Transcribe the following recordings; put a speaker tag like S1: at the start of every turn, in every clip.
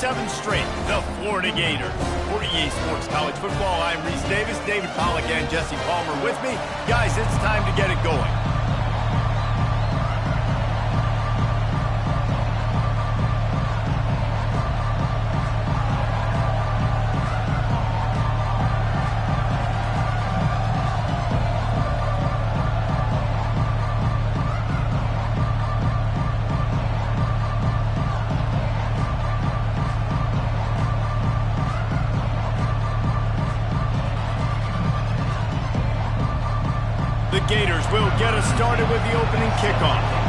S1: 7th straight, the Florida Gators. For EA Sports College Football, I'm Reese Davis, David Pollack, and Jesse Palmer with me. Guys, it's time to get it going. The Gators will get us started with the opening kickoff.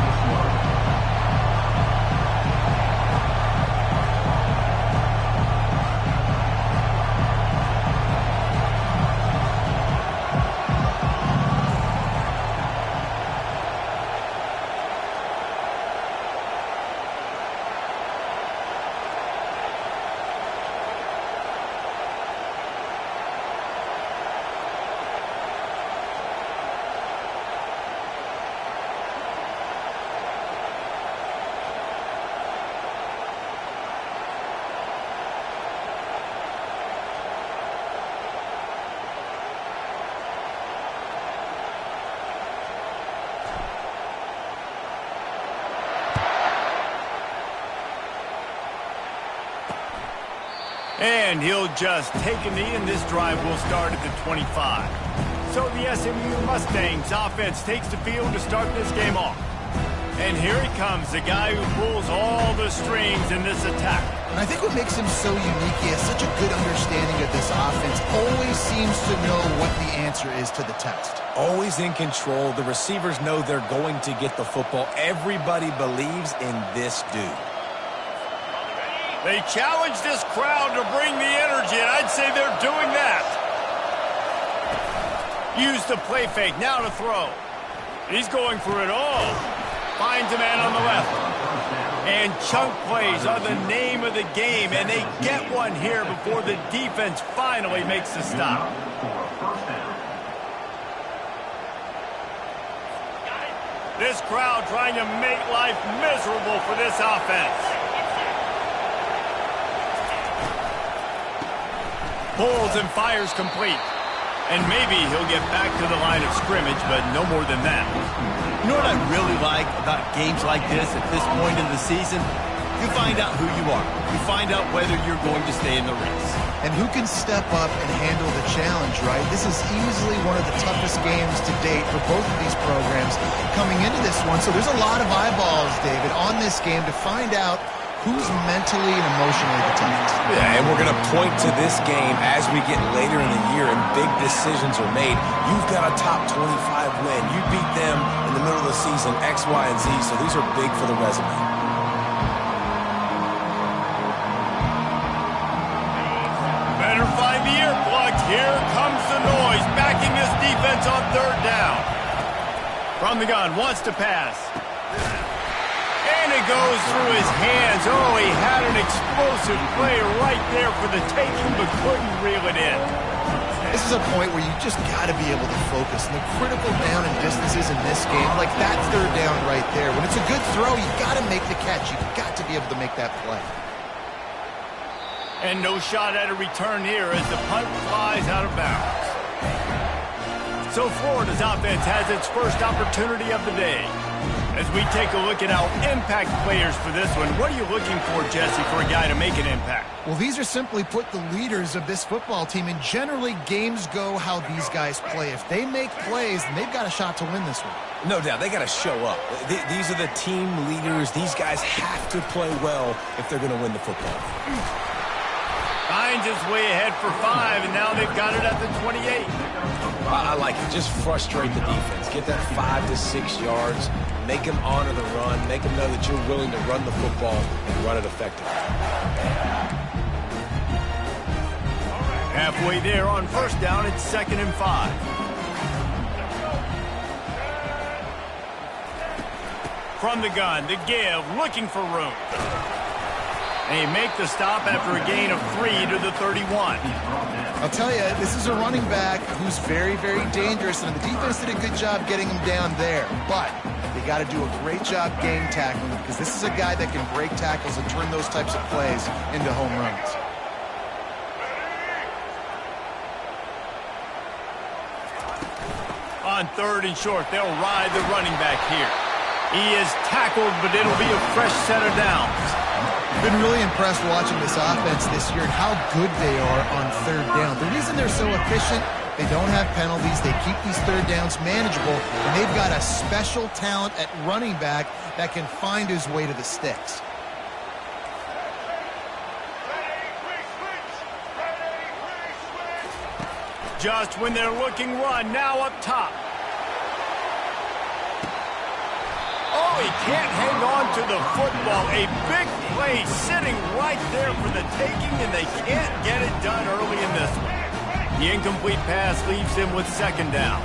S1: And he'll just take a knee, and this drive will start at the 25. So the SMU Mustangs offense takes the field to start this game off. And here he comes, the guy who pulls all the strings in this attack.
S2: And I think what makes him so unique, he has such a good understanding of this offense. Always seems to know what the answer is to the test.
S3: Always in control. The receivers know they're going to get the football. Everybody believes in this dude.
S1: They challenge this crowd to bring the energy, and I'd say they're doing that. Use the play fake, now to throw. He's going for it all. Finds a man on the left. And chunk plays are the name of the game, and they get one here before the defense finally makes the stop. This crowd trying to make life miserable for this offense. Pulls and fires complete. And maybe he'll get back to the line of scrimmage, but no more than that.
S4: You know what I really like about games like this at this point in the season? You find out who you are. You find out whether you're going to stay in the race.
S2: And who can step up and handle the challenge, right? This is easily one of the toughest games to date for both of these programs coming into this one. So there's a lot of eyeballs, David, on this game to find out who's mentally and emotionally the toughest.
S3: Yeah, and we're going to point to this game as we get later in the year and big decisions are made. You've got a top 25 win. You beat them in the middle of the season, X, Y, and Z, so these are big for the resume.
S1: Better find the earplugs. Here comes the noise, backing this defense on 3rd down. From the gun, wants to pass. And it goes through his hands. Oh, he had an explosive play right there for the taking, but couldn't reel it in.
S2: This is a point where you just got to be able to focus. And the critical down and distances in this game, like that 3rd down right there. When it's a good throw, you got to make the catch. You got to be able to make that play.
S1: And no shot at a return here as the punt flies out of bounds. So Florida's offense has its first opportunity of the day. As we take a look at our impact players for this one, what are you looking for, Jesse, for a guy to make an impact?
S2: Well, these are simply put the leaders of this football team, and generally games go how these guys play. If they make plays, then they've got a shot to win this one.
S3: No doubt, they got to show up. These are the team leaders. These guys have to play well if they're going to win the football.
S1: Finds his way ahead for 5, and now they've got it at the 28.
S3: I like it. Just frustrate the defense. Get that 5 to 6 yards. Make them honor the run. Make them know that you're willing to run the football and run it effectively.
S1: Halfway there on 1st down, it's 2nd and 5. From the gun, the give, looking for room. And he make the stop after a gain of 3 to the 31.
S2: I'll tell you, this is a running back who's very, very dangerous, and the defense did a good job getting him down there. But They got to do a great job game tackling him because this is a guy that can break tackles and turn those types of plays into home runs.
S1: On 3rd and short, they'll ride the running back here. He is tackled, but it'll be a fresh set of downs.
S2: Been really impressed watching this offense this year and how good they are on 3rd down. The reason they're so efficient, they don't have penalties. They keep these 3rd downs manageable, and they've got a special talent at running back that can find his way to the sticks.
S1: Just when they're looking run, now up top. Oh, he can't hang on to the football. A big play sitting right there for the taking, and they can't get it done early in this one. The incomplete pass leaves him with 2nd down.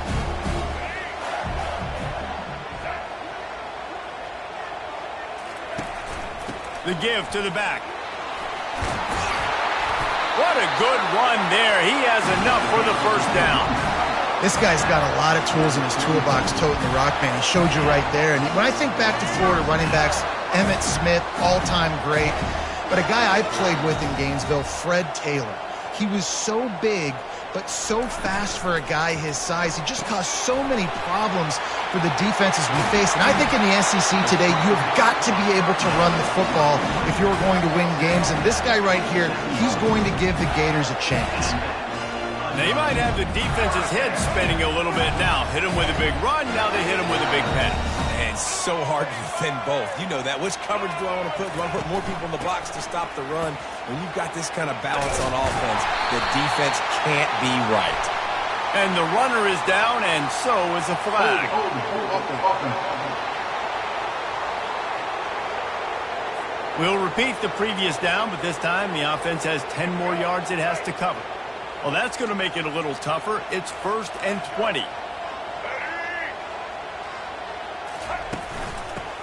S1: The give to the back. What a good run there. He has enough for the 1st down.
S2: This guy's got a lot of tools in his toolbox toting the rock, man. He showed you right there. And when I think back to Florida running backs, Emmitt Smith, all-time great. But a guy I played with in Gainesville, Fred Taylor. He was so big, but so fast for a guy his size. He just caused so many problems for the defenses we face. And I think in the SEC today, you've got to be able to run the football if you're going to win games. And this guy right here, he's going to give the Gators a chance.
S1: They might have the defense's head spinning a little bit now. Hit him with a big run, now they hit him with a big pass.
S3: And it's so hard to defend both. You know that. Which coverage do I want to put? Do I want to put more people in the box to stop the run? When you've got this kind of balance on offense, the defense can't be right.
S1: And the runner is down, and so is a flag. We'll repeat the previous down, but this time the offense has 10 more yards it has to cover. Well, that's going to make it a little tougher. It's 1st and 20.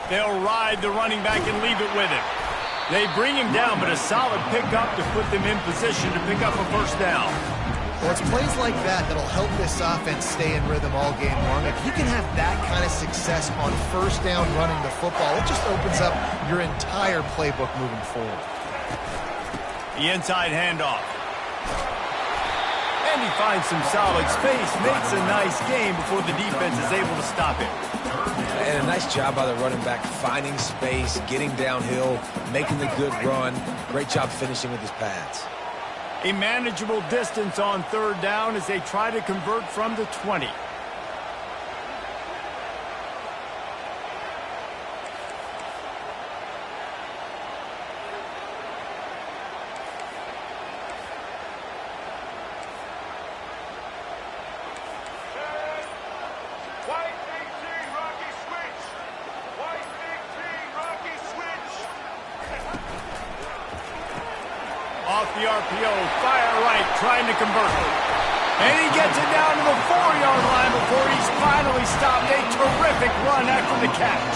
S1: They'll ride the running back and leave it with him. They bring him down, but a solid pickup to put them in position to pick up a 1st down.
S2: Well, it's plays like that that'll help this offense stay in rhythm all game long. If you can have that kind of success on 1st down running the football, it just opens up your entire playbook moving forward.
S1: The inside handoff. And he finds some solid space, makes a nice game before the defense is able to stop it.
S3: And a nice job by the running back, finding space, getting downhill, making the good run. Great job finishing with his pads.
S1: A manageable distance on 3rd down as they try to convert from the 20. Off the RPO, fire right, trying to convert. And he gets it down to the 4-yard line before he's finally stopped. A terrific run after the catch.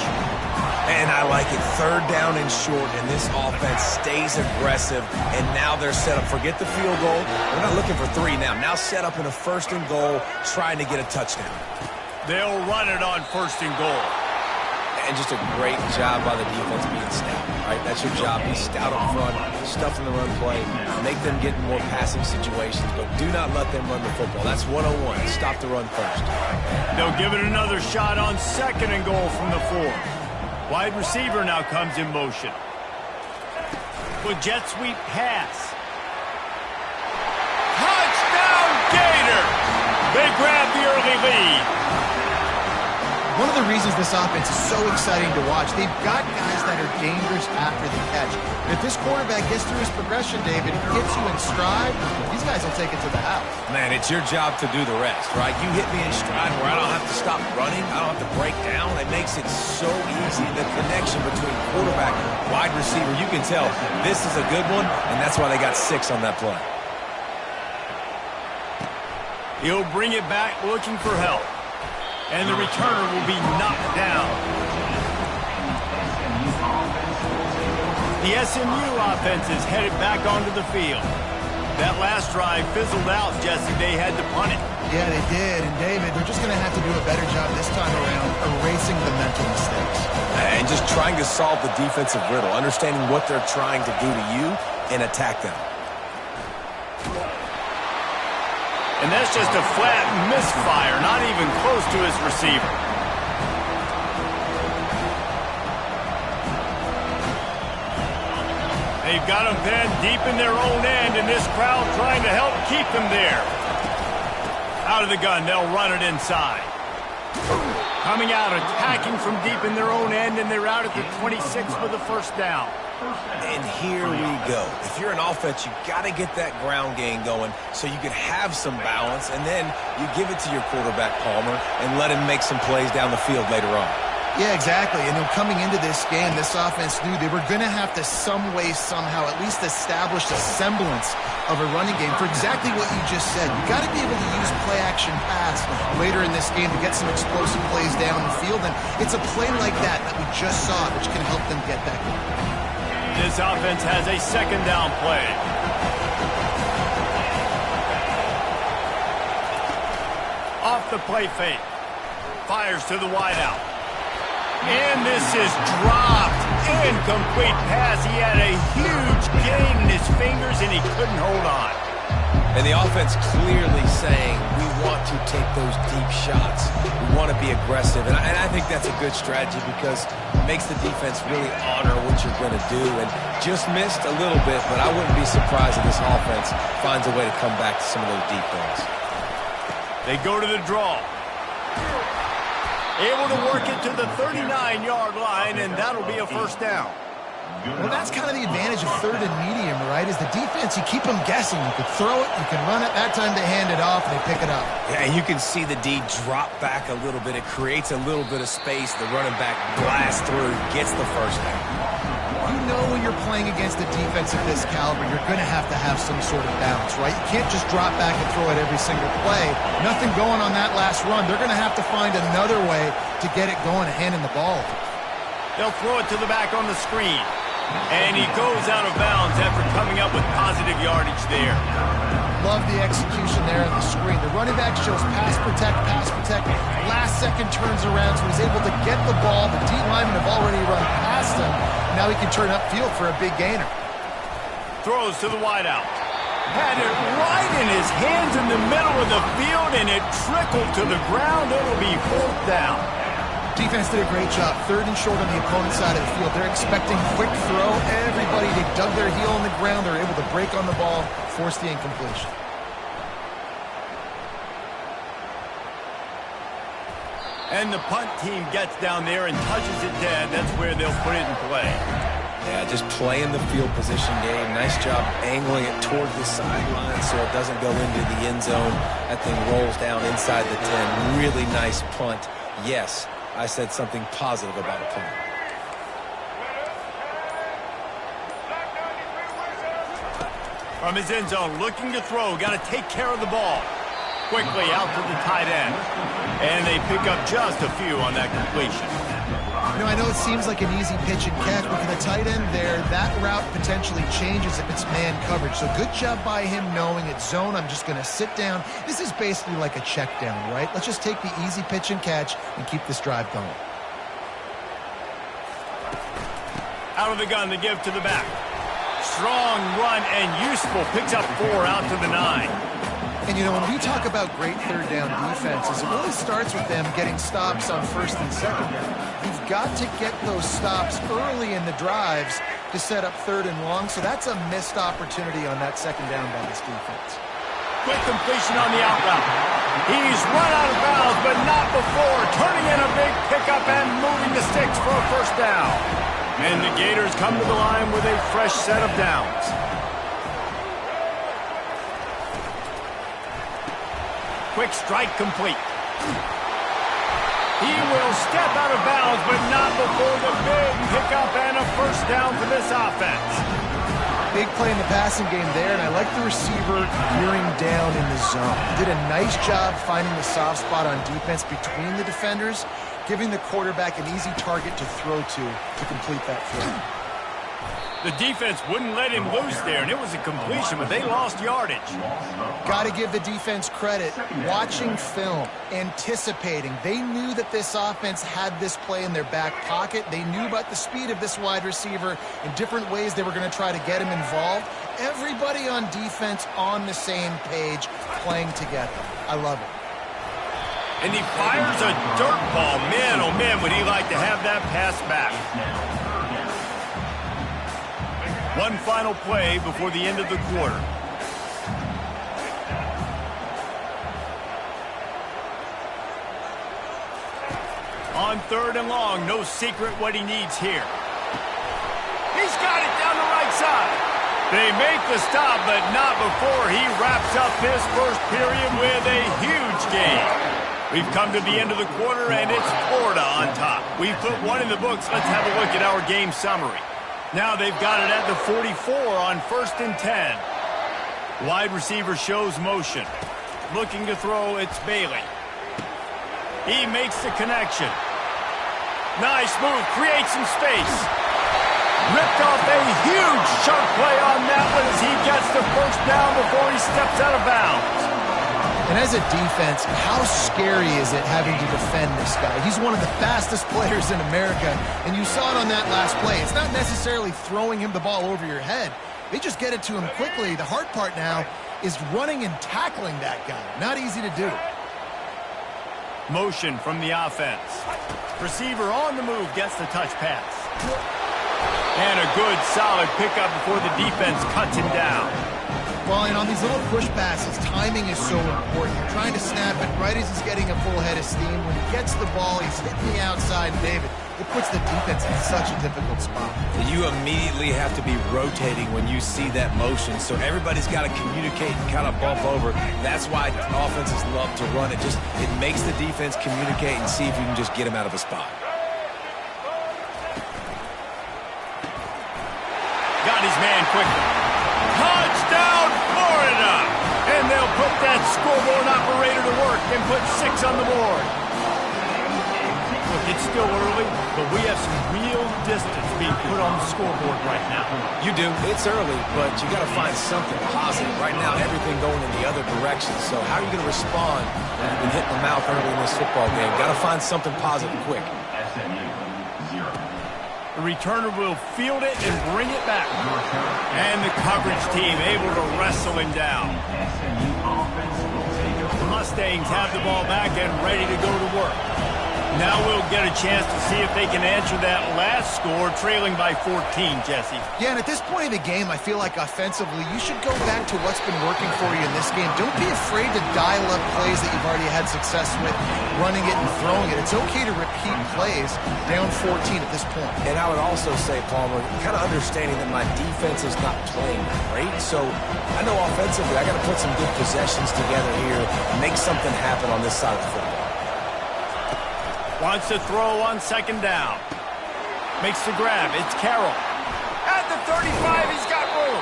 S3: And I like it. 3rd down and short, and this offense stays aggressive. And now they're set up. Forget the field goal. We're not looking for 3 now. Now set up in a 1st and goal, trying to get a touchdown.
S1: They'll run it on 1st and goal.
S3: And just a great job by the defense being stout, right? That's your job. Be stout up front, stuff in the run play, make them get in more passing situations, but do not let them run the football. That's 101. Stop the run first.
S1: They'll give it another shot on 2nd and goal from the 4. Wide receiver now comes in motion. With jet sweep pass. Touchdown Gator! They grab the early lead.
S2: One of the reasons this offense is so exciting to watch, they've got guys that are dangerous after the catch. And if this quarterback gets through his progression, David, gets you in stride, these guys will take it to the house.
S3: Man, it's your job to do the rest, right? You hit me in stride where I don't have to stop running. I don't have to break down. It makes it so easy. The connection between quarterback and wide receiver, you can tell this is a good one, and that's why they got 6 on that play.
S1: He'll bring it back looking for help. And the returner will be knocked down. The SMU offense is headed back onto the field. That last drive fizzled out, Jesse. They had to punt it.
S2: Yeah, they did. And, David, they're just going to have to do a better job this time around erasing the mental mistakes.
S3: And just trying to solve the defensive riddle, understanding what they're trying to do to you and attack them.
S1: And that's just a flat misfire, not even close to his receiver. They've got them pinned deep in their own end, and this crowd trying to help keep them there. Out of the gun, they'll run it inside. Coming out, attacking from deep in their own end, and they're out at the 26 for the first down.
S3: And here we go. If you're an offense, you got to get that ground game going so you can have some balance, and then you give it to your quarterback, Palmer, and let him make some plays down the field later on.
S2: Yeah, exactly. And coming into this game, this offense knew they were going to have to some way, somehow, at least establish a semblance of a running game for exactly what you just said. You got to be able to use play-action pass later in this game to get some explosive plays down the field. And it's a play like that we just saw, which can help them get that going.
S1: This offense has a second down play. Off the play fake. Fires to the wideout. And this is dropped. Incomplete pass. He had a huge gain in his fingers, and he couldn't hold on.
S3: And the offense clearly saying, we want to take those deep shots. We want to be aggressive. And I think that's a good strategy because it makes the defense really honor what you're going to do. And just missed a little bit, but I wouldn't be surprised if this offense finds a way to come back to some of those deep ones.
S1: They go to the draw. Able to work it to the 39-yard line, and that'll be a first down.
S2: Well, that's kind of the advantage of third and medium, right? Is the defense, you keep them guessing. You can throw it, you can run it. That time they hand it off, and they pick it up.
S3: Yeah, and you can see the D drop back a little bit. It creates a little bit of space. The running back blasts through, gets the first down.
S2: You know when you're playing against a defense of this caliber, you're going to have some sort of balance, right? You can't just drop back and throw it every single play. Nothing going on that last run. They're going to have to find another way to get it going and handing the ball.
S1: They'll throw it to the back on the screen. And he goes out of bounds after coming up with positive yardage there.
S2: Love the execution there on the screen. The running back shows pass protect. Last second turns around, so he's able to get the ball. The D linemen have already run past him. Now he can turn upfield for a big gainer.
S1: Throws to the wideout. Had it right in his hands in the middle of the field, and it trickled to the ground. It'll be fourth down.
S2: Defense did a great job. Third and short on the opponent's side of the field. They're expecting quick throw. Everybody, they dug their heel on the ground. They're able to break on the ball, force the incompletion.
S1: And the punt team gets down there and touches it dead. That's where they'll put it in play.
S3: Yeah, just playing the field position game. Nice job angling it toward the sideline so it doesn't go into the end zone. That thing rolls down inside the 10. Really nice punt. Yes, I said something positive about a punt.
S1: From his end zone, looking to throw. Got to take care of the ball. Quickly out to the tight end. And they pick up just a few on that completion.
S2: You know, I know it seems like an easy pitch and catch, but for the tight end there, that route potentially changes if it's man coverage. So good job by him knowing it's zone. I'm just going to sit down. This is basically like a check down, right? Let's just take the easy pitch and catch and keep this drive going.
S1: Out of the gun, they give to the back. Strong run and useful. Picks up 4 out to the 9.
S2: And, you know, when we talk about great third down defenses, it really starts with them getting stops on first and second down. You've got to get those stops early in the drives to set up third and long, so that's a missed opportunity on that second down by this defense.
S1: Quick completion on the out route. He's run out of bounds, but not before. Turning in a big pickup and moving the sticks for a first down. And the Gators come to the line with a fresh set of downs. Quick strike complete. He will step out of bounds, but not before the big pickup and a first down for this offense.
S2: Big play in the passing game there, and I like the receiver gearing down in the zone. He did a nice job finding the soft spot on defense between the defenders, giving the quarterback an easy target to throw to complete that throw.
S1: The defense wouldn't let him loose there, and it was a completion, but they lost yardage.
S2: Got to give the defense credit. Watching film, anticipating. They knew that this offense had this play in their back pocket. They knew about the speed of this wide receiver and different ways they were going to try to get him involved. Everybody on defense on the same page, playing together. I love it.
S1: And he fires a dirt ball. Man, oh man, would he like to have that pass back. One final play before the end of the quarter. On 3rd and long, no secret what he needs here. He's got it down the right side. They make the stop, but not before he wraps up this first period with a huge gain. We've come to the end of the quarter, and it's Florida on top. We've put one in the books. Let's have a look at our game summary. Now they've got it at the 44 on 1st and 10. Wide receiver shows motion. Looking to throw, it's Bailey. He makes the connection. Nice move, creates some space. Ripped off a huge chunk play on that one as he gets the first down before he steps out of bounds.
S2: And as a defense, how scary is it having to defend this guy? He's one of the fastest players in America, and you saw it on that last play. It's not necessarily throwing him the ball over your head. They just get it to him quickly. The hard part now is running and tackling that guy. Not easy to do.
S1: Motion from the offense. Receiver on the move gets the touch pass. And a good, solid pickup before the defense cuts him down.
S2: Well, and on these little push passes, timing is so important. You're trying to snap it right as he's getting a full head of steam. When he gets the ball, he's hitting the outside, David. It puts the defense in such a difficult spot.
S3: You immediately have to be rotating when you see that motion, so everybody's got to communicate and kind of bump over. That's why offenses love to run it. It makes the defense communicate and see if you can just get him out of a spot.
S1: Got his man quickly. Touchdown, Florida! And they'll put that scoreboard operator to work and put 6 on the board. Look, it's still early, but we have some real distance being put on the scoreboard right now.
S3: You do. It's early, but you got to find something positive. Right now, everything going in the other direction. So how are you going to respond when you've been hitting the mouth early in this football game? Got to find something positive quick.
S1: The returner will field it and bring it back. And the coverage team able to wrestle him down. The Mustangs have the ball back and ready to go to work. Now we'll get a chance to see if they can answer that last score, trailing by 14, Jesse.
S2: Yeah, and at this point in the game, I feel like offensively, you should go back to what's been working for you in this game. Don't be afraid to dial up plays that you've already had success with, running it and throwing it. It's okay to repeat plays down 14 at this point.
S3: And I would also say, Palmer, kind of understanding that my defense is not playing great, so I know offensively I got to put some good possessions together here, make something happen on this side of the football.
S1: Wants to throw on 2nd down. Makes the grab. It's Carroll. At the 35, he's got room.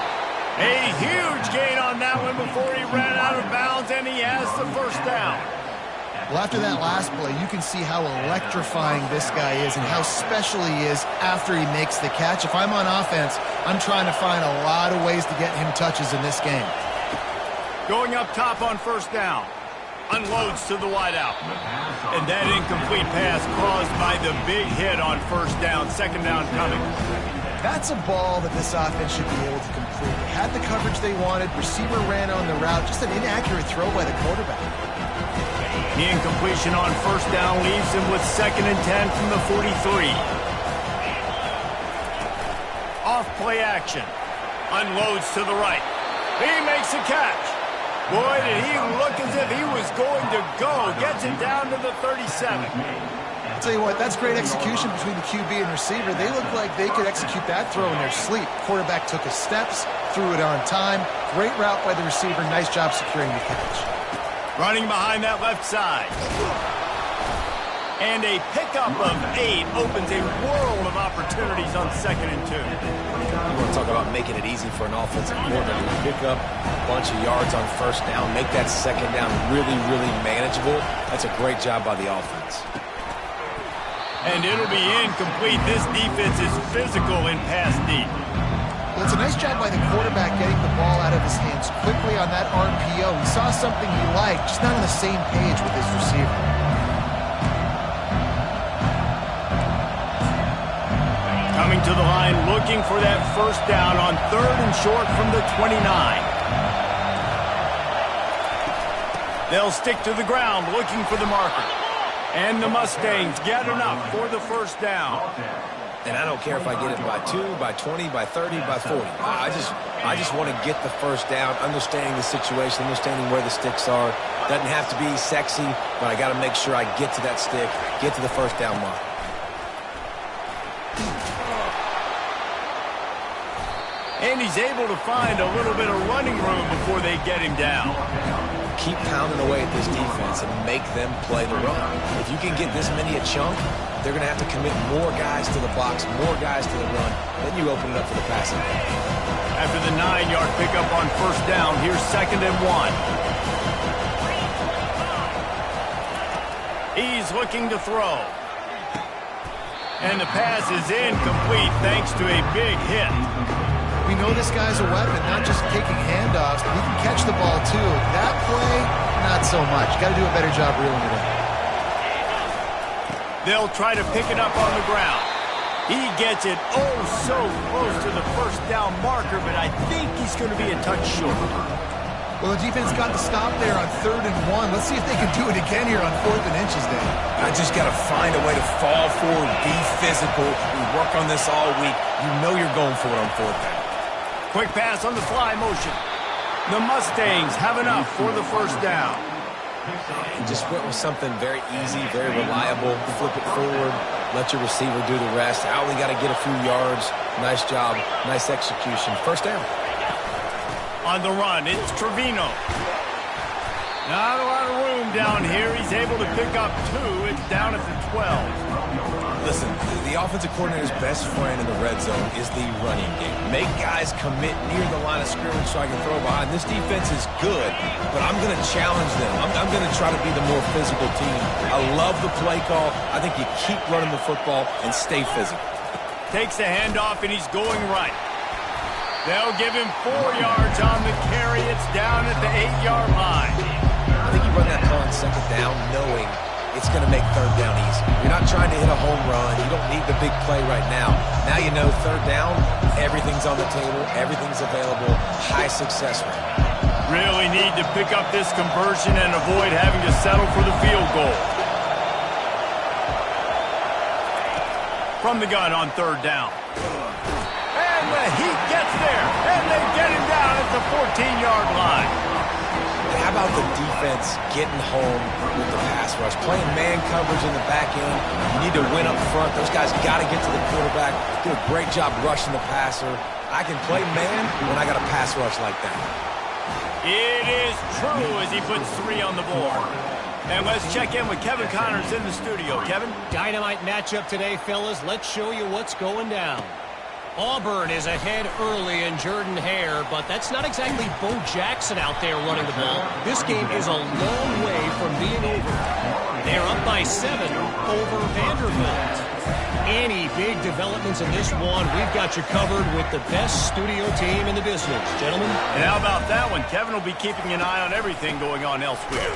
S1: A huge gain on that one before he ran out of bounds, and he has the first down.
S2: Well, after that last play, you can see how electrifying this guy is and how special he is after he makes the catch. If I'm on offense, I'm trying to find a lot of ways to get him touches in this game.
S1: Going up top on 1st down. Unloads to the wideout. And that incomplete pass caused by the big hit on 1st down. 2nd down coming.
S2: That's a ball that this offense should be able to complete. They had the coverage they wanted. Receiver ran on the route. Just an inaccurate throw by the quarterback.
S1: The incompletion on 1st down leaves him with 2nd and 10 from the 43. Off play action. Unloads to the right. He makes a catch. Boy, did he look as if he was going to go. Gets it down to the 37.
S2: I'll tell you what, that's great execution between the QB and receiver. They look like they could execute that throw in their sleep. Quarterback took his steps, threw it on time. Great route by the receiver. Nice job securing the catch.
S1: Running behind that left side. And a pickup of 8 opens a world of opportunities on 2nd and 2.
S3: You want to talk about making it easy for an offensive coordinator to pick up a bunch of yards on 1st down, make that 2nd down really, really manageable. That's a great job by the offense.
S1: And it'll be incomplete. This defense is physical in pass deep.
S2: Well, it's a nice job by the quarterback getting the ball out of his hands quickly on that RPO. He saw something he liked, just not on the same page with his receiver.
S1: Coming to the line, looking for that first down on 3rd and short from the 29. They'll stick to the ground, looking for the marker. And the Mustangs get enough for the first down.
S3: And I don't care if I get it by 2, by 20, by 30, by 40. I just want to get the first down, understanding the situation, understanding where the sticks are. Doesn't have to be sexy, but I got to make sure I get to that stick, get to the first down mark.
S1: And he's able to find a little bit of running room before they get him down.
S3: Keep pounding away at this defense and make them play the run. If you can get this many a chunk, they're going to have to commit more guys to the box, more guys to the run. Then you open it up for the passing game.
S1: After the 9-yard pickup on first down, here's 2nd and 1. He's looking to throw. And the pass is incomplete thanks to a big hit.
S2: We know this guy's a weapon, not just taking handoffs, but he can catch the ball too. That play, not so much. Got to do a better job reeling it in.
S1: They'll try to pick it up on the ground. He gets it oh so close to the first down marker, but I think he's going to be a touch short.
S2: Well, the defense got the stop there on 3rd and 1. Let's see if they can do it again here on 4th and inches, Dave.
S3: I just got to find a way to fall forward, be physical. We work on this all week. You know you're going for it on 4th down.
S1: Quick pass on the fly motion. The Mustangs have enough for the first down.
S3: And just went with something very easy, very reliable. Flip it forward. Let your receiver do the rest. I only got to get a few yards. Nice job. Nice execution. First down.
S1: On the run, it's Trevino. Not a lot of room down here. He's able to pick up 2. It's down at the 12.
S3: Listen, the offensive coordinator's best friend in the red zone is the running game. Make guys commit near the line of scrimmage so I can throw behind. This defense is good, but I'm going to challenge them. I'm going to try to be the more physical team. I love the play call. I think you keep running the football and stay physical.
S1: Takes the handoff, and he's going right. They'll give him 4 yards on the carry. It's down at the 8-yard line.
S3: I think you run that call on 2nd down knowing it's going to make 3rd down easy. You're not trying to hit a home run. You don't need the big play right now. Now you know 3rd down, everything's on the table, everything's available, high success rate.
S1: Really need to pick up this conversion and avoid having to settle for the field goal. From the gun on 3rd down. And the Heat gets there, and they get him down at the 14-yard line.
S3: How about the defense getting home with the pass rush? Playing man coverage in the back end. You need to win up front. Those guys got to get to the quarterback. Do a great job rushing the passer. I can play man when I got a pass rush like that.
S1: It is true as he puts 3 on the board. And let's check in with Kevin Connors in the studio. Kevin?
S5: Dynamite matchup today, fellas. Let's show you what's going down. Auburn is ahead early in Jordan-Hare, but that's not exactly Bo Jackson out there running the ball. This game is a long way from being over. They're up by 7 over Vanderbilt. Any big developments in this one, we've got you covered with the best studio team in the business. Gentlemen?
S1: And how about that one? Kevin will be keeping an eye on everything going on elsewhere.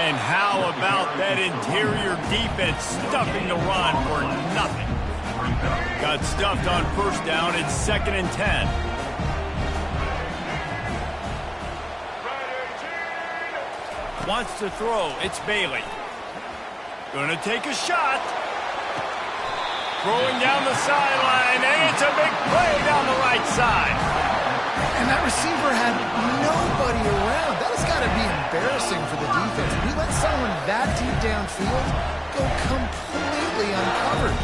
S1: And how about that interior defense stuffing the run for nothing? Got stuffed on first down. It's 2nd and 10. Wants to throw. It's Bailey. Gonna take a shot. Throwing down the sideline, and it's a big play down the right side.
S2: And that receiver had nobody around. That has got to be embarrassing for the defense. We let someone that deep downfield go completely uncovered.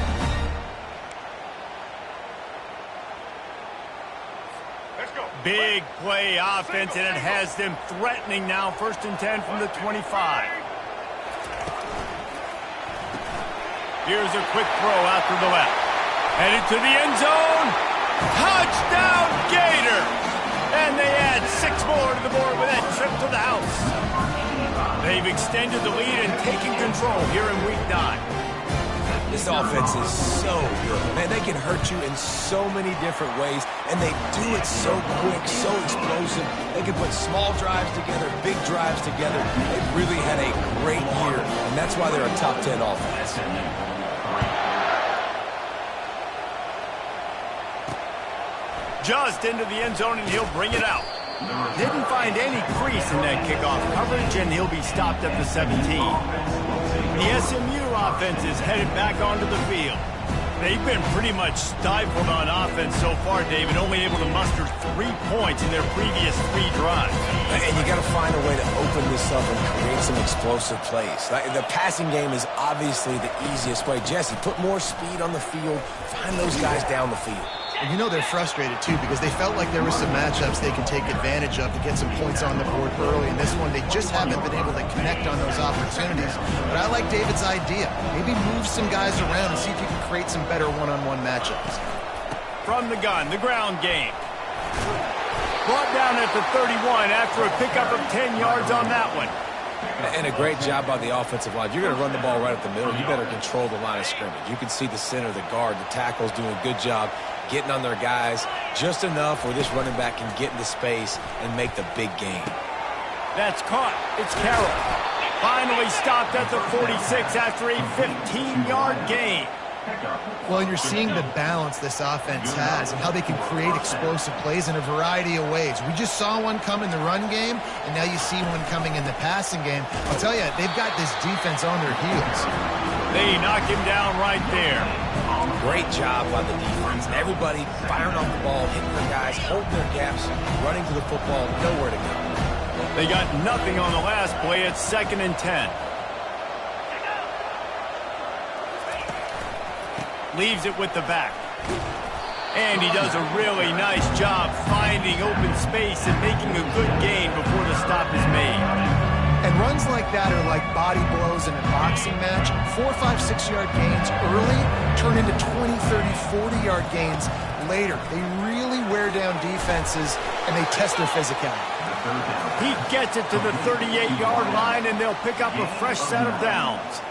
S1: Big play offense, and it has them threatening now. 1st and 10 from the 25. Here's a quick throw out to the left. Headed to the end zone. Touchdown, Gator! And they add 6 more to the board with that trip to the house. They've extended the lead and taken control here in Week 9.
S3: This offense is so good. Man, they can hurt you in so many different ways, and they do it so quick, so explosive. They can put small drives together, big drives together. They've really had a great year, and that's why they're a top 10 offense.
S1: Just into the end zone, and he'll bring it out. Didn't find any crease in that kickoff coverage, and he'll be stopped at the 17. The SMU offense is headed back onto the field. They've been pretty much stifled on offense so far, David, only able to muster 3 points in their previous 3 drives.
S3: And you got to find a way to open this up and create some explosive plays. The passing game is obviously the easiest way. Jesse, put more speed on the field. Find those guys down the field.
S2: And you know they're frustrated, too, because they felt like there were some matchups they could take advantage of to get some points on the board early. In this one, they just haven't been able to connect on those opportunities. But I like David's idea. Maybe move some guys around and see if you can create some better one-on-one matchups.
S1: From the gun, the ground game. Brought down at the 31 after a pickup of 10 yards on that one.
S3: And a great job by the offensive line. If you're going to run the ball right up the middle, you better control the line of scrimmage. You can see the center, the guard, the tackles doing a good job getting on their guys just enough where this running back can get into space and make the big game.
S1: That's caught. It's Carroll. Finally stopped at the 46 after a 15-yard gain.
S2: Well, you're seeing the balance this offense has and how they can create explosive plays in a variety of ways. We just saw one come in the run game, and now you see one coming in the passing game. I'll tell you, they've got this defense on their heels.
S1: They knock him down right there.
S3: Great job by the defense. Everybody firing off the ball, hitting their guys, holding their gaps, running to the football, nowhere to go.
S1: They got nothing on the last play. It's 2nd and 10. Leaves it with the back. And he does a really nice job finding open space and making a good gain before the stop is made.
S2: And runs like that are like body blows in a boxing match. 4, 5, 6-yard gains early turn into 20, 30, 40-yard gains later. They really wear down defenses, and they test their physicality.
S1: He gets it to the 38-yard line, and they'll pick up a fresh set of downs.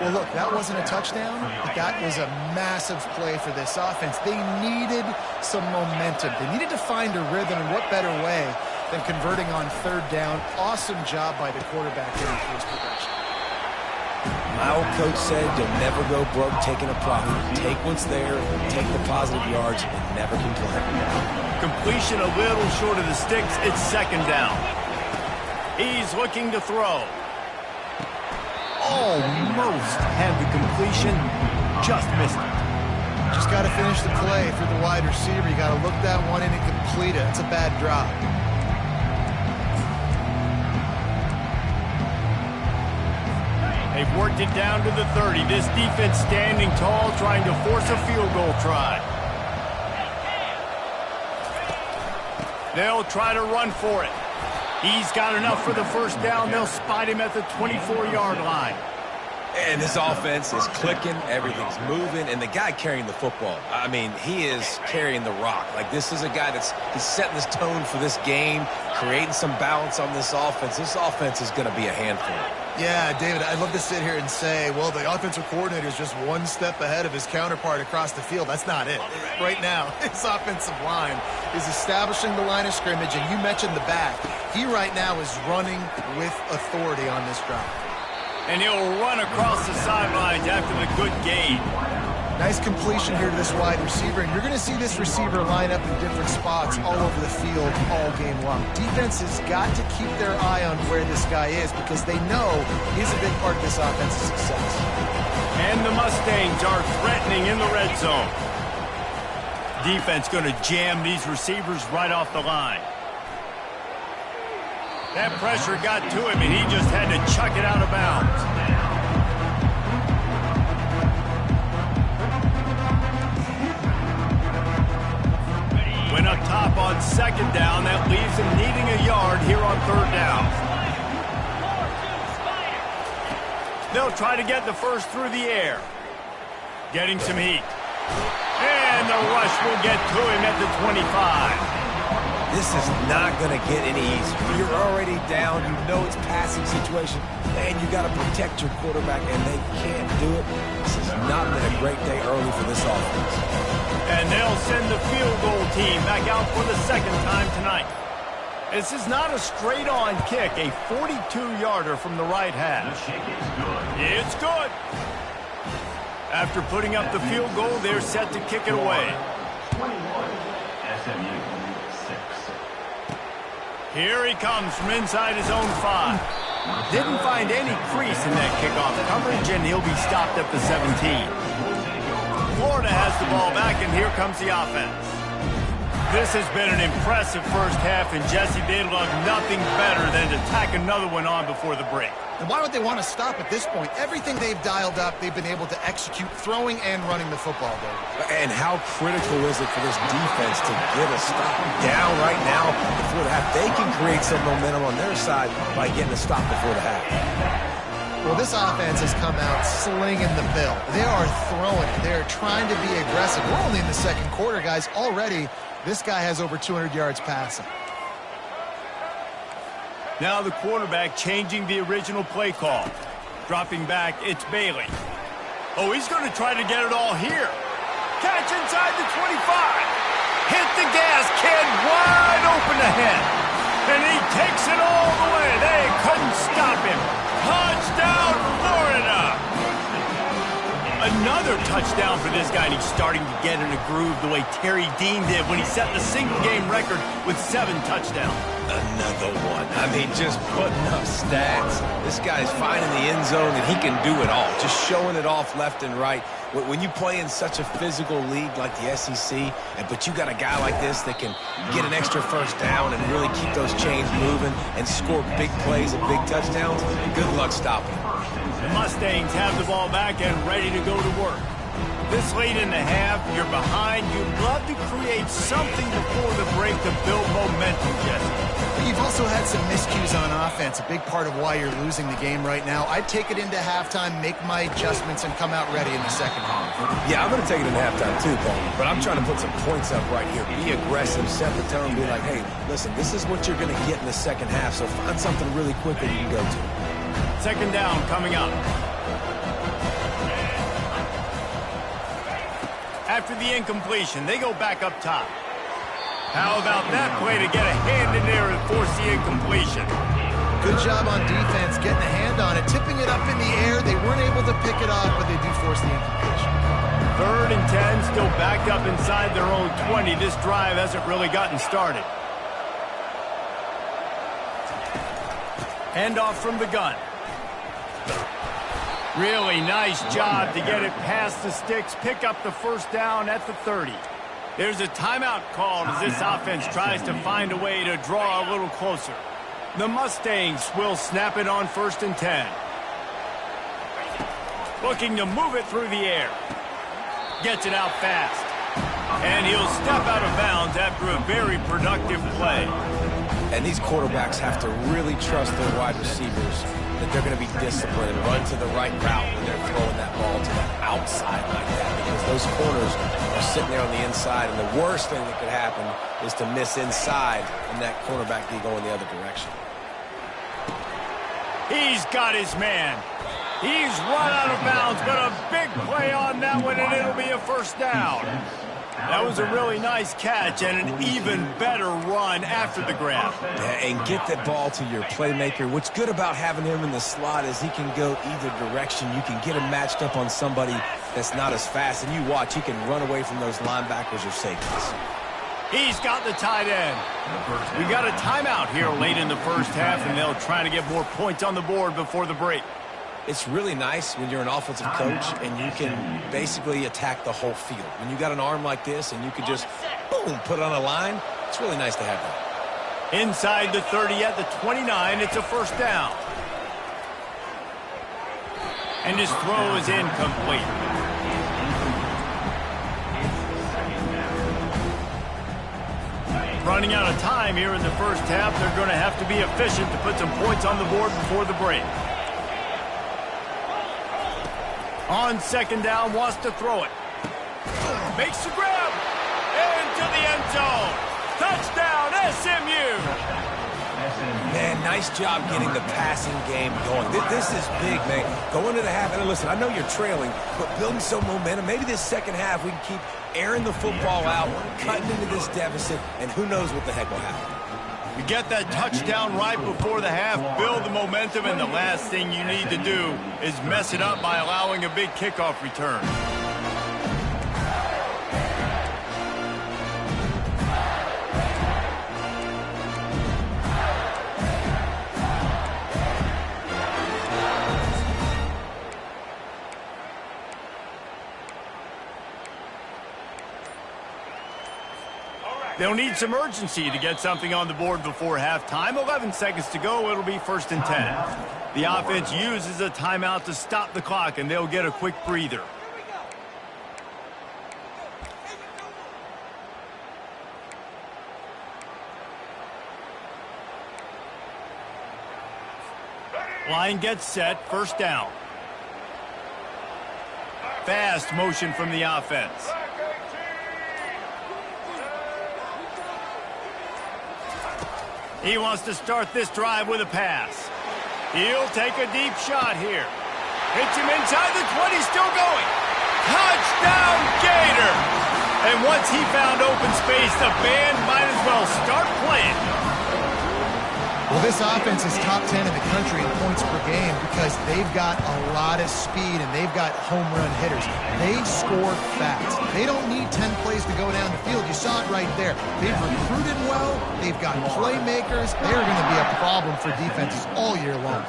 S2: Well, look, that wasn't a touchdown, but that was a massive play for this offense. They needed some momentum. They needed to find a rhythm, and what better way than converting on 3rd down. Awesome job by the quarterback getting through his progression.
S3: My old coach said you'll never go broke taking a profit. Take what's there, take the positive yards, and never complain.
S1: Completion a little short of the sticks. It's 2nd down. He's looking to throw. Almost had the completion, just missed it.
S2: Just got to finish the play for the wide receiver. You got to look that one in and complete it. It's a bad drop.
S1: They've worked it down to the 30. This defense standing tall, trying to force a field goal try. They'll try to run for it. He's got enough for the 1st down. They'll spot him at the 24-yard line.
S3: And this offense is clicking, everything's moving, and the guy carrying the football, I mean, he is carrying the rock. Like, this is a guy he's setting this tone for this game, creating some balance on this offense. This offense is going to be a handful.
S2: Yeah, David, I'd love to sit here and say, well, the offensive coordinator is just one step ahead of his counterpart across the field. That's not it. Right now, his offensive line is establishing the line of scrimmage, and you mentioned the back. He right now is running with authority on this drive.
S1: And he'll run across the sidelines after the good gain.
S2: Nice completion here to this wide receiver, and you're going to see this receiver line up in different spots all over the field all game long. Defense has got to keep their eye on where this guy is because they know he's a big part of this offense's success.
S1: And the Mustangs are threatening in the red zone. Defense going to jam these receivers right off the line. That pressure got to him, and he just had to chuck it out of bounds. Went up top on 2nd down. That leaves him needing a yard here on 3rd down. They'll try to get the first through the air. Getting some heat. And the rush will get to him at the 25.
S3: This is not going to get any easier. You're already down. You know it's passing situation. And you got to protect your quarterback, and they can't do it. This has not been a great day early for this offense.
S1: And they'll send the field goal team back out for the second time tonight. This is not a straight-on kick, a 42-yarder from the right half. It's good. After putting up the field goal, they're set to kick it away.
S6: 21, SMU 6.
S1: Here he comes from inside his own 5. Didn't find any crease in that kickoff coverage, and he'll be stopped at the 17. Florida has the ball back, and here comes the offense. This has been an impressive first half, and Jesse, they'd love nothing better than to tack another one on before the break.
S2: And why would they want to stop at this point? Everything they've dialed up, they've been able to execute throwing and running the football, David.
S3: And how critical is it for this defense to get a stop down right now before the half? They can create some momentum on their side by getting a stop before the half.
S2: Well, this offense has come out slinging the bill. They are throwing it. They're trying to be aggressive. We're only in the second quarter, guys. Already, this guy has over 200 yards passing.
S1: Now the quarterback changing the original play call. Dropping back, it's Bailey. Oh, he's going to try to get it all here. Catch inside the 25. Hit the gas, kid, wide open ahead. And he takes it all the way. They couldn't stop him. Touchdown, Florida! Another touchdown for this guy, and he's starting to get in a groove the way Terry Dean did when he set the single-game record with 7 touchdowns.
S3: Another one. I mean, just putting up stats. This guy's finding the end zone, and he can do it all. Just showing it off left and right. When you play in such a physical league like the SEC, but you got a guy like this that can get an extra first down and really keep those chains moving and score big plays and big touchdowns, good luck stopping him.
S1: The Mustangs have the ball back and ready to go to work. This late in the half, you're behind. You'd love to create something before the break to build momentum, Jesse.
S2: You've also had some miscues on offense, a big part of why you're losing the game right now. I'd take it into halftime, make my adjustments, and come out ready in the second half.
S3: Yeah, I'm going to take it in halftime too, Paul. But I'm trying to put some points up right here. Be aggressive, set the tone, be like, hey, listen, this is what you're going to get in the second half, so find something really quick that you can go to.
S1: Second down coming up. After the incompletion, they go back up top. How about that play to get a hand in there and force the incompletion?
S2: Good job on defense getting a hand on it, tipping it up in the air. They weren't able to pick it off, but they do force the incompletion.
S1: 3rd and 10, still backed up inside their own 20. This drive hasn't really gotten started. Handoff from the gun. Really nice job to get it past the sticks, pick up the first down at the 30. There's a timeout called as this offense tries to find a way to draw a little closer. The Mustangs will snap it on 1st and 10. Looking to move it through the air. Gets it out fast. And he'll step out of bounds after a very productive play.
S3: And these quarterbacks have to really trust their wide receivers that they're going to be disciplined and run to the right route when they're throwing that ball to the outside like that, because those corners are sitting there on the inside, and the worst thing that could happen is to miss inside and that cornerback be going the other direction.
S1: He's got his man. He's run out of bounds, but a big play on that one, and it'll be a first down. That was a really nice catch and an even better run after the grab.
S3: Yeah, and get that ball to your playmaker. What's good about having him in the slot is he can go either direction. You can get him matched up on somebody that's not as fast, and you watch, he can run away from those linebackers or safeties.
S1: He's got the tight end. We got a timeout here late in the first half, and they'll try to get more points on the board before the break.
S3: It's really nice when you're an offensive coach and you can basically attack the whole field. When you got an arm like this and you can just, boom, put it on a line, it's really nice to have that.
S1: Inside the 30 at the 29, it's a first down. And his throw is incomplete. Running out of time here in the first half, they're going to have to be efficient to put some points on the board before the break. On second down, wants to throw it. Makes the grab. Into the end zone. Touchdown, SMU!
S3: Man, nice job getting the passing game going. This is big, man. Going to the half, and listen, I know you're trailing, but building some momentum. Maybe this second half we can keep airing the football out, cutting into this deficit, and who knows what the heck will happen.
S1: You get that touchdown right before the half, build the momentum, and the last thing you need to do is mess it up by allowing a big kickoff return. They'll need some urgency to get something on the board before halftime. 11 seconds to go. It'll be 1st and 10. The offense uses a timeout to stop the clock, and they'll get a quick breather. Line gets set. 1st down. Fast motion from the offense. He wants to start this drive with a pass. He'll take a deep shot here. Hits him inside the 20, still going. Touchdown, Gator! And once he found open space, the band might as well start playing.
S2: Well, this offense is top 10 in the country in points per game because they've got a lot of speed and they've got home run hitters. They score fast. They don't need 10 plays to go down the field. You saw it right there. They've recruited well. They've got playmakers. They're going to be a problem for defenses all year long.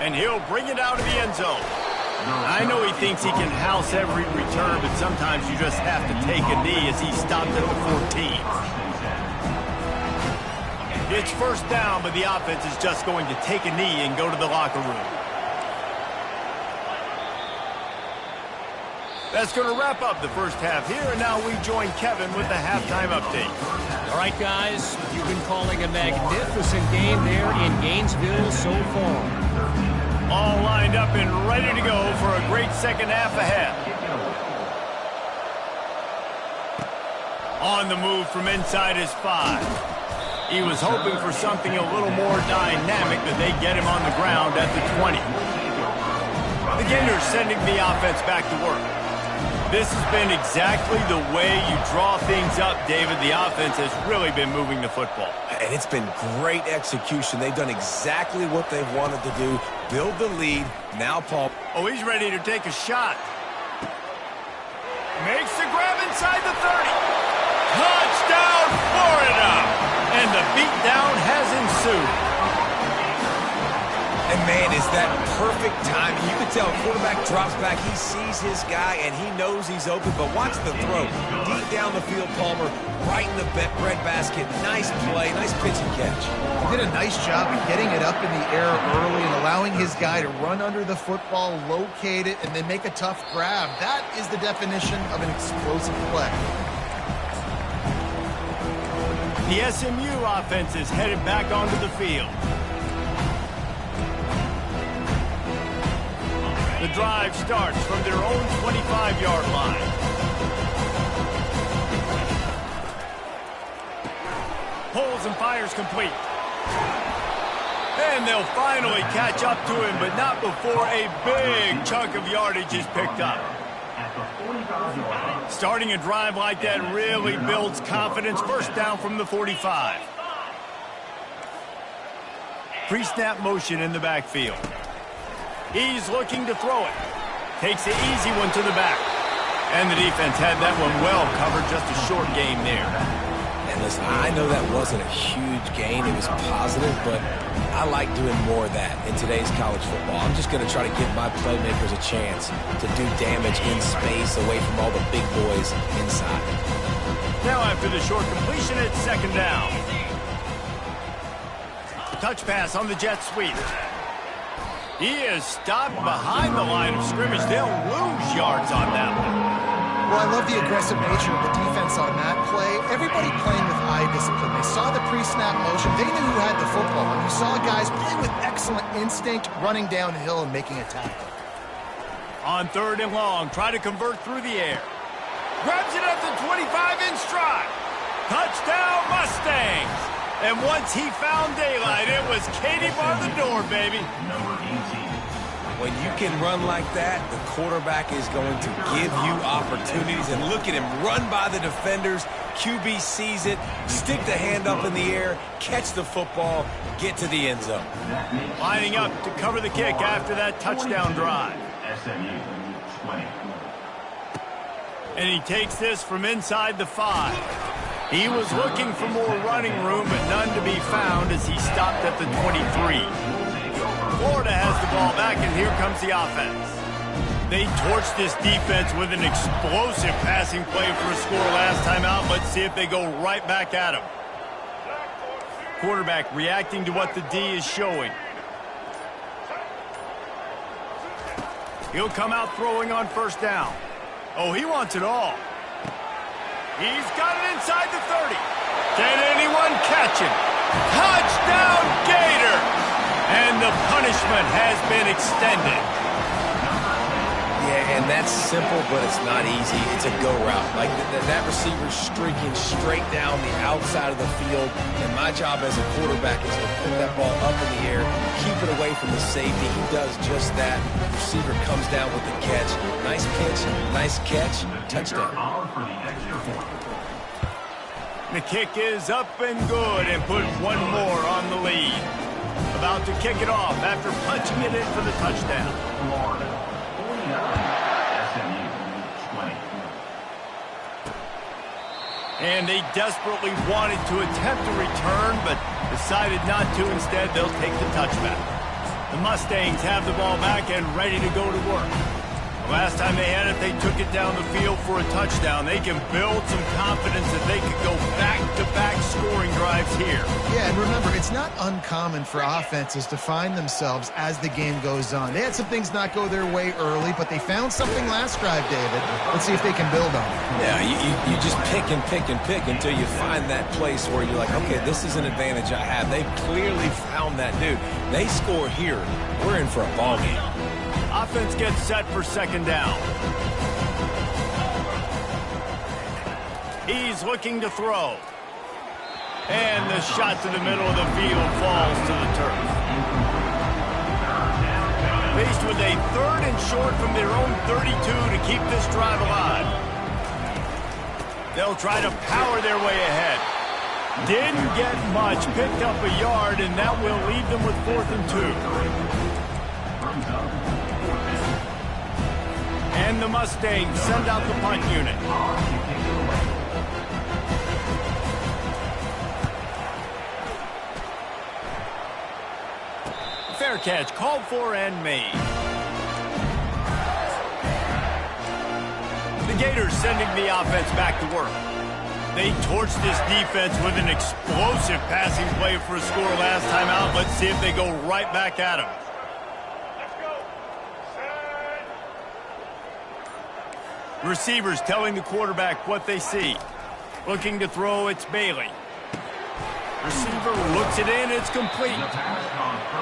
S1: And he'll bring it out of the end zone. I know he thinks he can house every return, but sometimes you just have to take a knee as he stopped at the 14. It's 1st down, but the offense is just going to take a knee and go to the locker room. That's going to wrap up the first half here, and now we join Kevin with the halftime update.
S5: All right, guys, you've been calling a magnificent game there in Gainesville so far.
S1: All lined up and ready to go for a great second half ahead. On the move from inside his 5. He was hoping for something a little more dynamic, but they get him on the ground at the 20. The Gators sending the offense back to work. This has been exactly the way you draw things up, David. The offense has really been moving the football.
S3: And it's been great execution. They've done exactly what they've wanted to do. Build the lead. Now, Paul.
S1: Oh, he's ready to take a shot. Makes the grab inside the 30. Touchdown, Florida! And the beatdown has ensued.
S3: And, man, is that perfect time. You can tell quarterback drops back. He sees his guy, and he knows he's open. But watch the throw. Deep down the field, Palmer, right in the breadbasket. Nice play, nice pitch and catch.
S2: He did a nice job of getting it up in the air early and allowing his guy to run under the football, locate it, and then make a tough grab. That is the definition of an explosive play.
S1: The SMU offense is headed back onto the field. The drive starts from their own 25-yard line. Pulls and fires complete. And they'll finally catch up to him, but not before a big chunk of yardage is picked up. Starting a drive like that really builds confidence. 1st down from the 45. Pre-snap motion in the backfield. He's looking to throw it. Takes the easy one to the back. And the defense had that one well covered. Just a short game there.
S3: And listen, I know that wasn't a huge gain. It was positive, but I like doing more of that in today's college football. I'm just going to try to give my playmakers a chance to do damage in space away from all the big boys inside.
S1: Now after the short completion, it's 2nd down. Touch pass on the jet sweep. He is stopped behind the line of scrimmage. They'll lose yards on that one.
S2: Well, I love the aggressive nature of the defense on that play. Everybody playing with eye discipline. They saw the pre-snap motion. They knew who had the football. And you saw guys play with excellent instinct, running downhill and making a tackle.
S1: On 3rd and long, try to convert through the air. Grabs it at the 25 in stride. Touchdown, Mustangs. And once he found daylight, it was Katie bar the door, baby.
S6: Number 18.
S3: When you can run like that, the quarterback is going to give you opportunities. And look at him run by the defenders. QB sees it, stick the hand up in the air, catch the football, get to the end zone.
S1: Lining up to cover the kick after that touchdown drive.
S6: SMU 20.
S1: And he takes this from inside the 5. He was looking for more running room, but none to be found as he stopped at the 23. Florida has the ball back, and here comes the offense. They torched this defense with an explosive passing play for a score last time out. Let's see if they go right back at him. Quarterback reacting to what the D is showing. He'll come out throwing on first down. Oh, he wants it all. He's got it inside the 30. Can anyone catch him? Touchdown, Gator! And the punishment has been extended.
S3: Yeah, and that's simple, but it's not easy. It's a go route. Like that receiver's streaking straight down the outside of the field, and my job as a quarterback is to put that ball up in the air, keep it away from the safety. He does just that. The receiver comes down with the catch. Nice pitch, nice catch, touchdown.
S1: The kick is up and good and put one more on the lead. About to kick it off after punching it in for the touchdown.
S6: Florida 49. SMU 20.
S1: And they desperately wanted to attempt a return, but decided not to. Instead, they'll take the touchback. The Mustangs have the ball back and ready to go to work. The last time they had it, they took it down the field for a touchdown. They can build some confidence that they could go back-to-back scoring drives here.
S2: Yeah, and remember, it's not uncommon for offenses to find themselves as the game goes on. They had some things not go their way early, but they found something last drive, David. Let's see if they can build on it.
S3: Yeah, you just pick and pick and pick until you find that place where you're like, okay, this is an advantage I have. They've clearly found that, dude. They score here. We're in for a ball game.
S1: Offense gets set for second down. He's looking to throw. And the shot to the middle of the field falls to the turf. Faced with a 3rd and short from their own 32 to keep this drive alive. They'll try to power their way ahead. Didn't get much, picked up a yard, and that will leave them with 4th and 2. And the Mustangs send out the punt unit. Fair catch, called for and made. The Gators sending the offense back to work. They torched this defense with an explosive passing play for a score last time out. Let's see if they go right back at him. Receivers telling the quarterback what they see. Looking to throw, it's Bailey. Receiver looks it in, it's complete.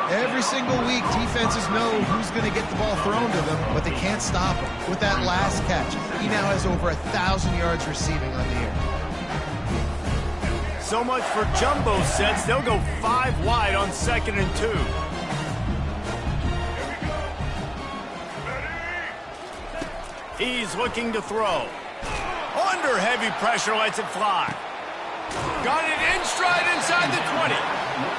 S2: Every single week, defenses know who's going to get the ball thrown to them, but they can't stop him. With that last catch, he now has over 1,000 yards receiving on the year.
S1: So much for jumbo sets. They'll go 5 wide on 2nd and 2. He's looking to throw. Under heavy pressure, lets it fly. Got it in stride inside the 20.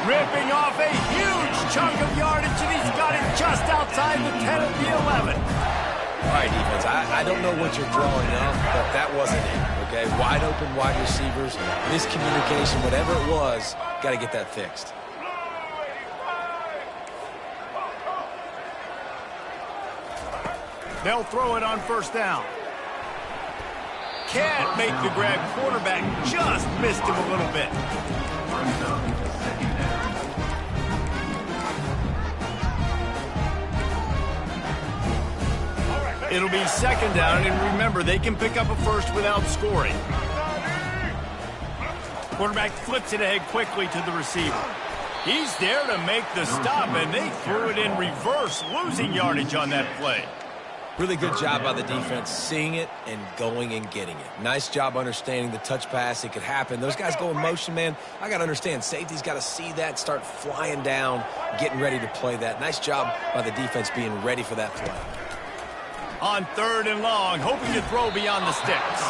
S1: Ripping off a huge chunk of yardage, and he's got it just outside the 10 of the 11.
S3: All right, defense, I don't know what you're drawing up, but that wasn't it, okay? Wide open wide receivers, miscommunication, whatever it was, got to get that fixed.
S1: They'll throw it on first down. Can't make the grab. Quarterback just missed him a little bit. It'll be second down, and remember, they can pick up a first without scoring. Quarterback flips it ahead quickly to the receiver. He's there to make the stop, and they threw it in reverse, losing yardage on that play.
S3: Really good job by the defense, seeing it and going and getting it. Nice job understanding the touch pass. It could happen. Those guys go in motion, man. I got to understand. Safety's got to see that, start flying down, getting ready to play that. Nice job by the defense being ready for that play.
S1: On 3rd and long, hoping to throw beyond the sticks.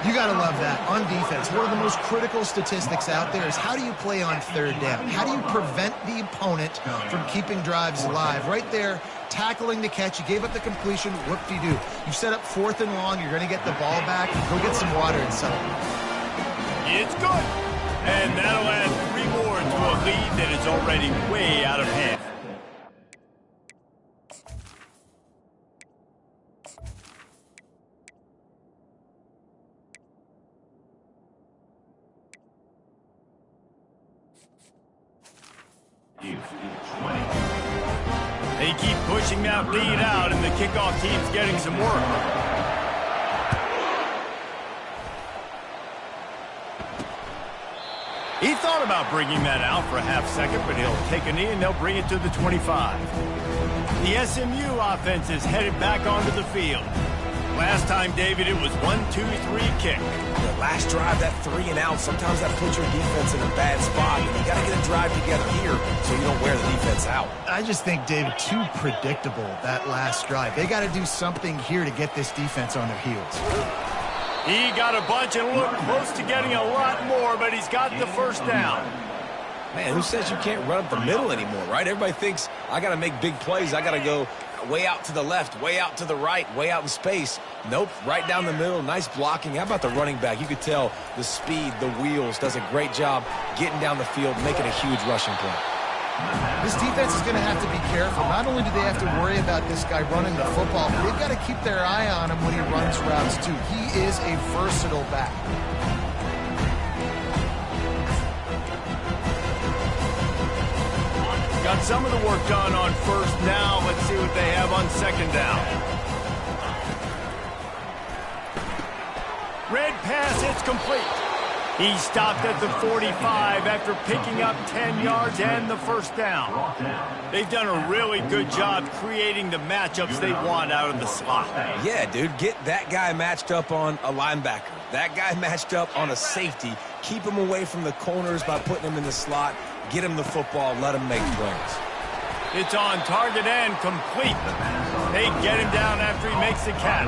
S2: You got to love that. On defense, one of the most critical statistics out there is how do you play on 3rd down? How do you prevent the opponent from keeping drives alive? Right there, tackling the catch. You gave up the completion. Whoop-de-doo. You set up 4th and long. You're going to get the ball back. Go get some water and settle.
S1: It's good. And that'll add 3 more to a lead that is already way out of hand. They keep pushing that lead out, and the kickoff team's getting some work. He thought about bringing that out for a half second, but he'll take a knee, and they'll bring it to the 25. The SMU offense is headed back onto the field. Last time, David, it was 1-2-3 kick.
S3: The last drive, that 3 and out, sometimes that puts your defense in a bad spot. And you got to get a drive together here so you don't wear the defense out.
S2: I just think, David, too predictable, that last drive. They got to do something here to get this defense on their heels.
S1: He got a bunch and looked close to getting a lot more, but he's got the first down.
S3: Man, who says you can't run up the middle anymore, right? Everybody thinks I got to make big plays. I got to go way out to the left, way out to the right, way out in space. Nope, right down the middle. Nice blocking. How about the running back? You could tell the speed, the wheels, does a great job getting down the field, making a huge rushing play.
S2: This defense is going to have to be careful. Not only do they have to worry about this guy running the football, but they've got to keep their eye on him when he runs routes, too. He is a versatile back.
S1: Got some of the work done on 1st down. Let's see what they have on 2nd down. Red pass, it's complete. He stopped at the 45 after picking up 10 yards and the first down. They've done a really good job creating the matchups they want out of the slot.
S3: Yeah, dude, get that guy matched up on a linebacker. That guy matched up on a safety. Keep him away from the corners by putting him in the slot. Get him the football, let him make plays.
S1: It's on target and complete. They get him down after he makes the catch.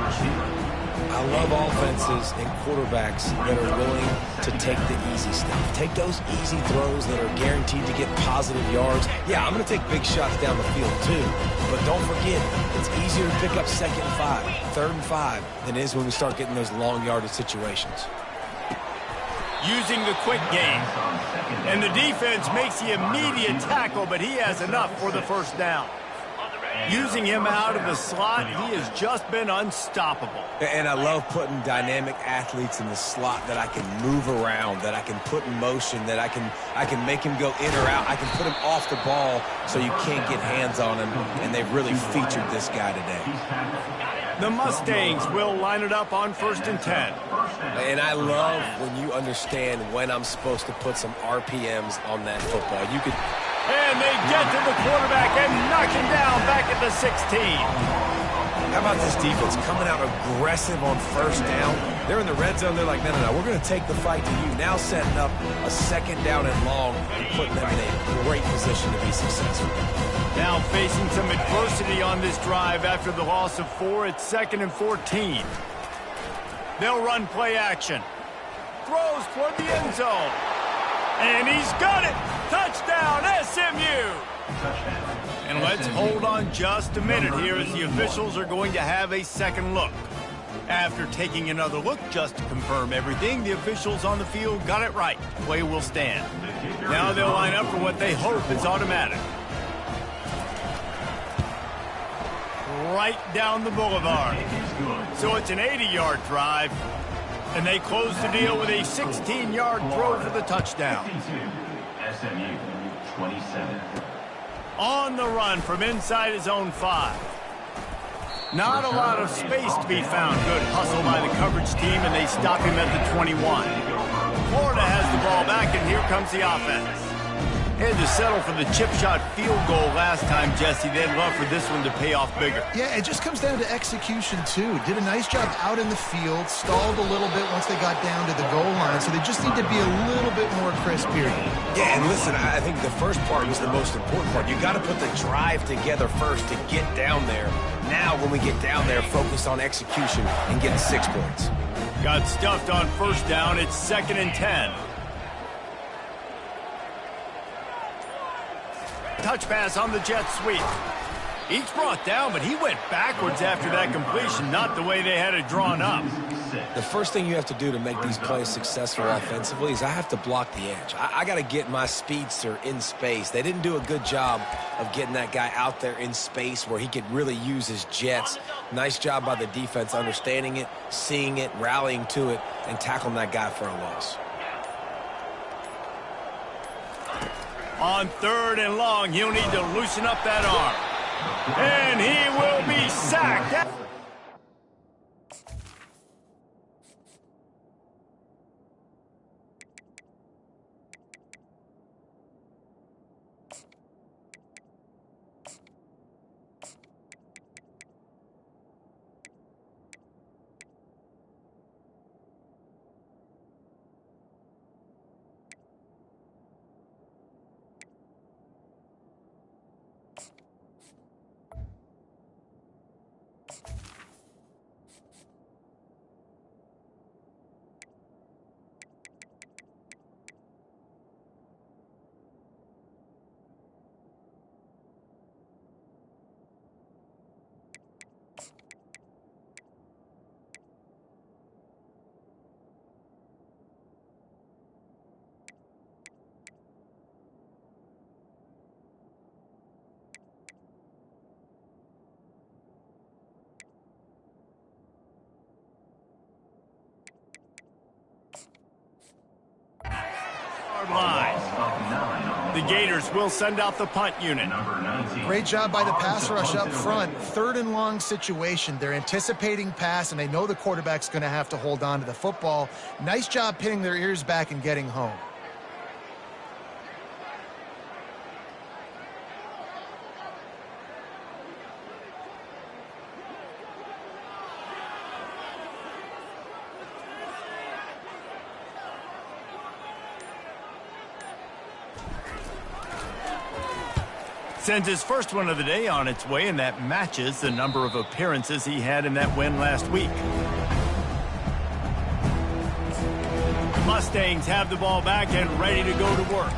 S3: I love offenses and quarterbacks that are willing to take the easy stuff. Take those easy throws that are guaranteed to get positive yards. Yeah, I'm going to take big shots down the field too. But don't forget, it's easier to pick up 2nd and 5, 3rd and 5 than it is when we start getting those long yardage situations.
S1: Using the quick game. And the defense makes the immediate tackle, but he has enough for the first down. Using him out of the slot, he has just been unstoppable.
S3: And I love putting dynamic athletes in the slot that I can move around, that I can put in motion, that I can make him go in or out. I can put him off the ball so you can't get hands on him, and they've really featured this guy today.
S1: The Mustangs will line it up on 1st and 10.
S3: And I love when you understand when I'm supposed to put some RPMs on that football. You could...
S1: And they get to the quarterback and knock him down back at the 16.
S3: How about this defense coming out aggressive on 1st down? They're in the red zone. They're like, no, we're going to take the fight to you. Now setting up a 2nd down and long and putting them in a great position to be successful.
S1: Now facing some adversity on this drive after the loss of 4 at 2nd and 14. They'll run play action. Throws toward the end zone. And he's got it. Touchdown, SMU. And let's hold on just a minute here as the officials are going to have a second look. After taking another look just to confirm everything, the officials on the field got it right. Play will stand. Now they'll line up for what they hope is automatic. Right down the boulevard. So it's an 80-yard drive. And they close the deal with a 16-yard throw for the touchdown.
S6: SMU 27.
S1: On the run from inside his own 5. Not a lot of space to be found. Good hustle by the coverage team, and they stop him at the 21. Florida has the ball back, and here comes the offense. Had to settle for the chip shot field goal last time, Jesse. They'd love for this one to pay off bigger.
S2: Yeah, it just comes down to execution, too. Did a nice job out in the field, stalled a little bit once they got down to the goal line, so they just need to be a little bit more crisp here.
S3: Yeah, and listen, I think the first part was the most important part. You got to put the drive together first to get down there. Now, when we get down there, focus on execution and getting 6 points.
S1: Got stuffed on first down. It's 2nd and 10. Touch pass on the jet sweep. He's brought down, but he went backwards after that completion, not the way they had it drawn up.
S3: The first thing you have to do to make these plays successful offensively is I have to block the edge. I got to get my speedster in space. They didn't do a good job of getting that guy out there in space where he could really use his jets. Nice job by the defense understanding it, seeing it, rallying to it, and tackling that guy for a loss.
S1: On 3rd and long, he'll need to loosen up that arm. And he will be sacked. Line. The Gators will send out the punt unit.
S2: Great job by the pass rush up front. 3rd and long situation. They're anticipating pass, and they know the quarterback's going to have to hold on to the football. Nice job pinning their ears back and getting home.
S1: Sends his first one of the day on its way, and that matches the number of appearances he had in that win last week. The Mustangs have the ball back and ready to go to work.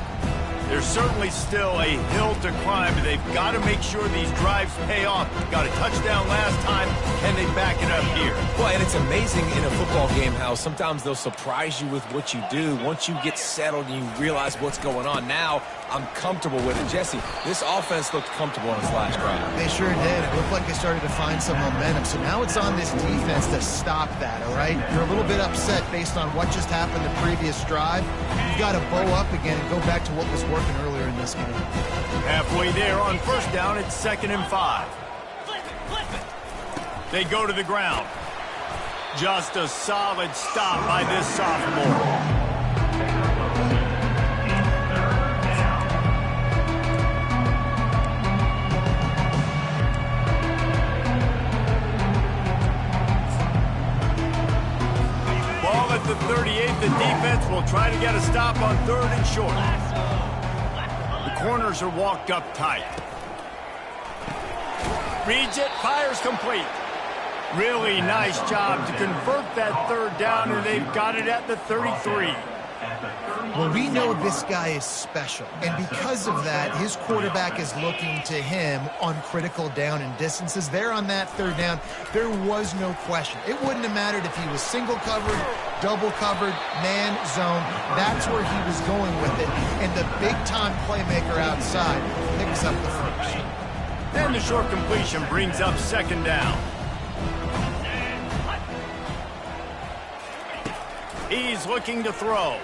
S1: There's certainly still a hill to climb, but they've got to make sure these drives pay off. Got a touchdown last time. Can they back it up here?
S3: Well, and it's amazing in a football game how sometimes they'll surprise you with what you do. Once you get settled and you realize what's going on, now I'm comfortable with it. Jesse, this offense looked comfortable on its last drive.
S2: They sure did. It looked like they started to find some momentum. So now it's on this defense to stop that, all right? You're a little bit upset based on what just happened the previous drive. You've got to bow up again and go back to what was working earlier in this game.
S1: Halfway there on first down, it's 2nd and 5. They go to the ground. Just a solid stop by this sophomore. At the 38, the defense will try to get a stop on 3rd and short. The corners are walked up tight. Reads it, fires complete. Really nice job to convert that 3rd down, and they've got it at the 33.
S2: Well, we know this guy is special, and because of that, his quarterback is looking to him on critical down and distances. There on that 3rd down, there was no question. It wouldn't have mattered if he was single covered, double covered, man, zone. That's where he was going with it, and the big-time playmaker outside picks up the first.
S1: And the short completion brings up 2nd down. He's looking to throw.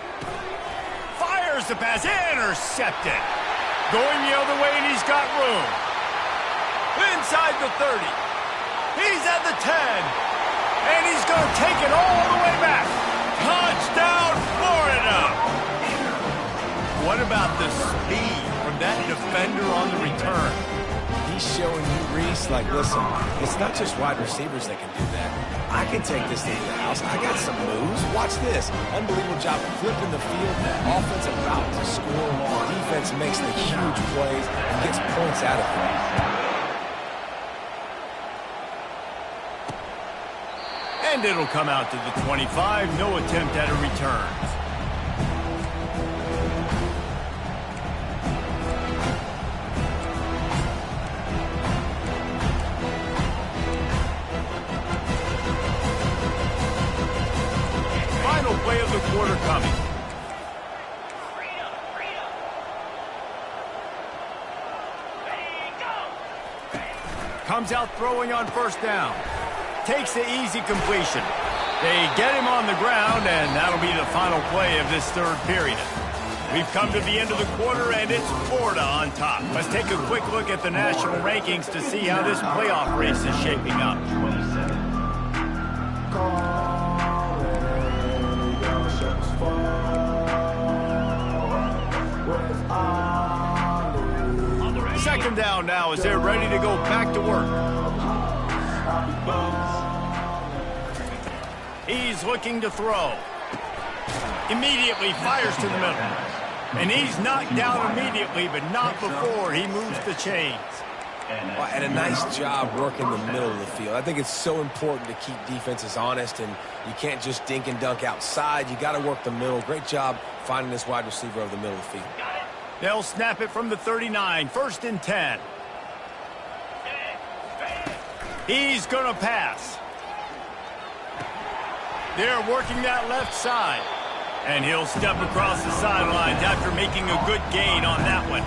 S1: Fires the pass, intercepted. Going the other way, and he's got room. Inside the 30. He's at the 10. And he's going to take it all the way back. Touchdown, Florida. What about the speed from that defender on the return?
S3: He's showing you, Reese, like, listen, it's not just wide receivers that can do that. I can take this thing to the house. I got some moves. Watch this. Unbelievable job flipping the field. Offense about to score. Defense makes the huge plays and gets points out of it.
S1: And it'll come out to the 25. No attempt at a return. Final play of the quarter coming. Comes out throwing on first down. Takes the easy completion. They get him on the ground, and that'll be the final play of this third period. We've come to the end of the quarter, and it's Florida on top. Let's take a quick look at the national rankings to see how this playoff race is shaping up.
S6: 27.
S1: Second down now as they're ready to go back to work. He's looking to throw. Immediately fires to the middle. And he's knocked down immediately, but not before he moves the chains.
S3: Well, and a nice job working the middle of the field. I think it's so important to keep defenses honest, and you can't just dink and dunk outside. You got to work the middle. Great job finding this wide receiver over the middle of the field.
S1: They'll snap it from the 39, 1st and 10. He's going to pass. They're working that left side. And he'll step across the sidelines after making a good gain on that one.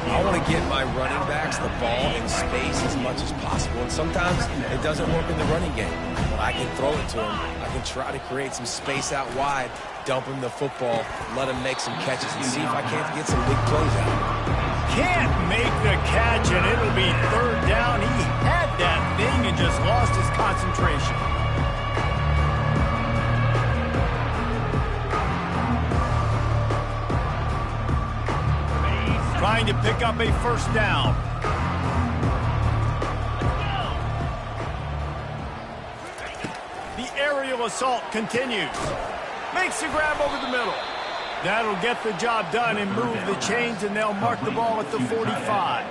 S3: I want to get my running backs the ball in space as much as possible. And sometimes it doesn't work in the running game. But I can throw it to him. I can try to create some space out wide, dump him the football, let him make some catches, and see if I can't get some big plays out of him.
S1: Can't make the catch, and it'll be third down. He had that thing and just lost his concentration. Trying to pick up a first down. The aerial assault continues. Makes the grab over the middle. That'll get the job done and move the chains, and they'll mark the ball at the 45.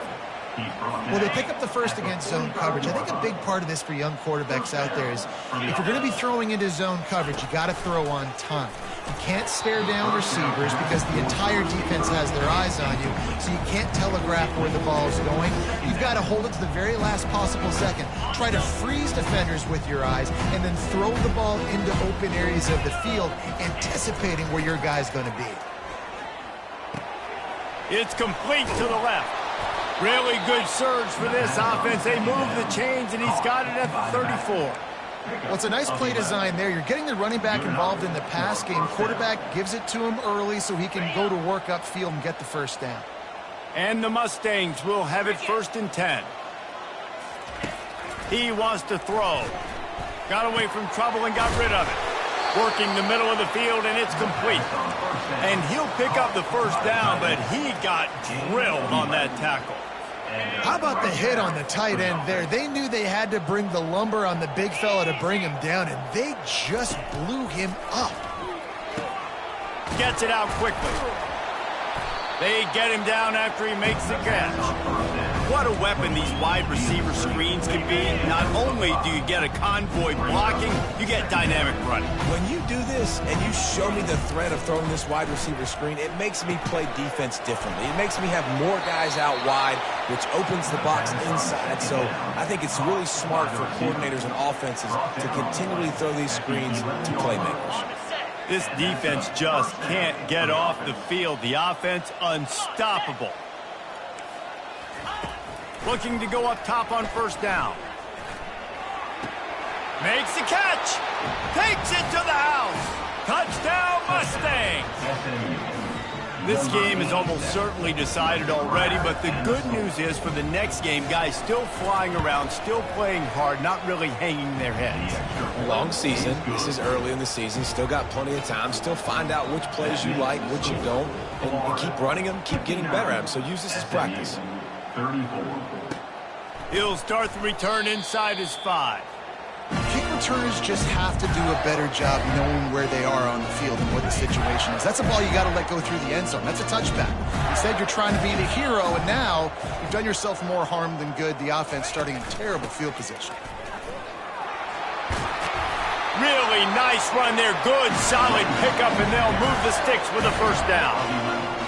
S2: Well, they pick up the first against zone coverage. I think a big part of this for young quarterbacks out there is if you're going to be throwing into zone coverage, you got to throw on time. You can't stare down receivers because the entire defense has their eyes on you, so you can't telegraph where the ball's going. You've got to hold it to the very last possible second. Try to freeze defenders with your eyes and then throw the ball into open areas of the field, anticipating where your guy's going to be.
S1: It's complete to the left. Really good surge for this offense. They move the chains, and he's got it at the 34.
S2: Well, it's a nice play design there. You're getting the running back involved in the pass game. Quarterback gives it to him early so he can go to work upfield and get the first down.
S1: And the Mustangs will have it 1st and 10. He wants to throw. Got away from trouble and got rid of it. Working the middle of the field, and it's complete. And he'll pick up the first down, but he got drilled on that tackle.
S2: How about the hit on the tight end there? They knew they had to bring the lumber on the big fella to bring him down, and they just blew him up.
S1: Gets it out quickly. They get him down after he makes the catch. What a weapon these wide receiver screens can be. Not only do you get a convoy blocking, you get dynamic running.
S3: When you do this and you show me the threat of throwing this wide receiver screen, it makes me play defense differently. It makes me have more guys out wide, which opens the box inside. So I think it's really smart for coordinators and offenses to continually throw these screens to playmakers.
S1: This defense just can't get off the field. The offense unstoppable. Looking to go up top on first down. Makes the catch. Takes it to the house. Touchdown Mustangs. This game is almost certainly decided already, but the good news is for the next game, guys still flying around, still playing hard, not really hanging their heads.
S3: Long season. This is early in the season. Still got plenty of time. Still find out which plays you like, which you don't, and keep running them, keep getting better at them. So use this as practice.
S6: 34.
S1: He'll start the return inside his 5.
S2: Kick returners just have to do a better job knowing where they are on the field and what the situation is. That's a ball you got to let go through the end zone. That's a touchback. Instead, you're trying to be the hero, and now you've done yourself more harm than good. The offense starting in terrible field position.
S1: Really nice run there. Good, solid pickup, and they'll move the sticks with a first down.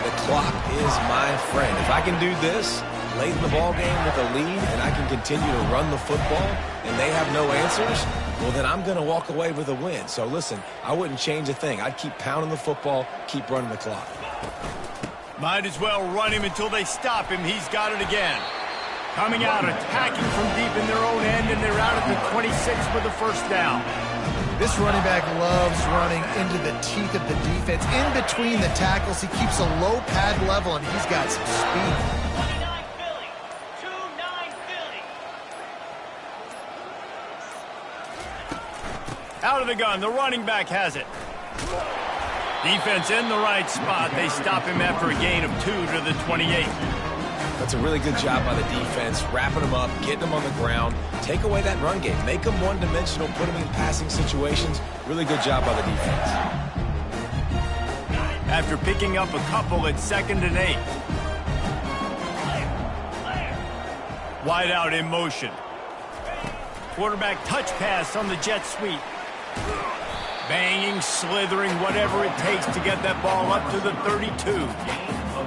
S3: The clock is my friend. If I can do this late in the ball game with a lead and I can continue to run the football and they have no answers, well, then I'm going to walk away with a win. So, listen, I wouldn't change a thing. I'd keep pounding the football, keep running the clock.
S1: Might as well run him until they stop him. He's got it again. Coming out, attacking from deep in their own end, and they're out at the 26 with the first down.
S2: This running back loves running into the teeth of the defense. In between the tackles, he keeps a low pad level, and he's got some speed.
S1: Out of the gun, the running back has it. Defense in the right spot. They stop him after a gain of 2 to the 28.
S3: That's a really good job by the defense, wrapping them up, getting them on the ground. Take away that run game. Make them one-dimensional, put them in passing situations. Really good job by the defense.
S1: After picking up a couple at 2nd and 8. Wide out in motion. Quarterback touch pass on the jet sweep. Banging, slithering, whatever it takes to get that ball up to the 32.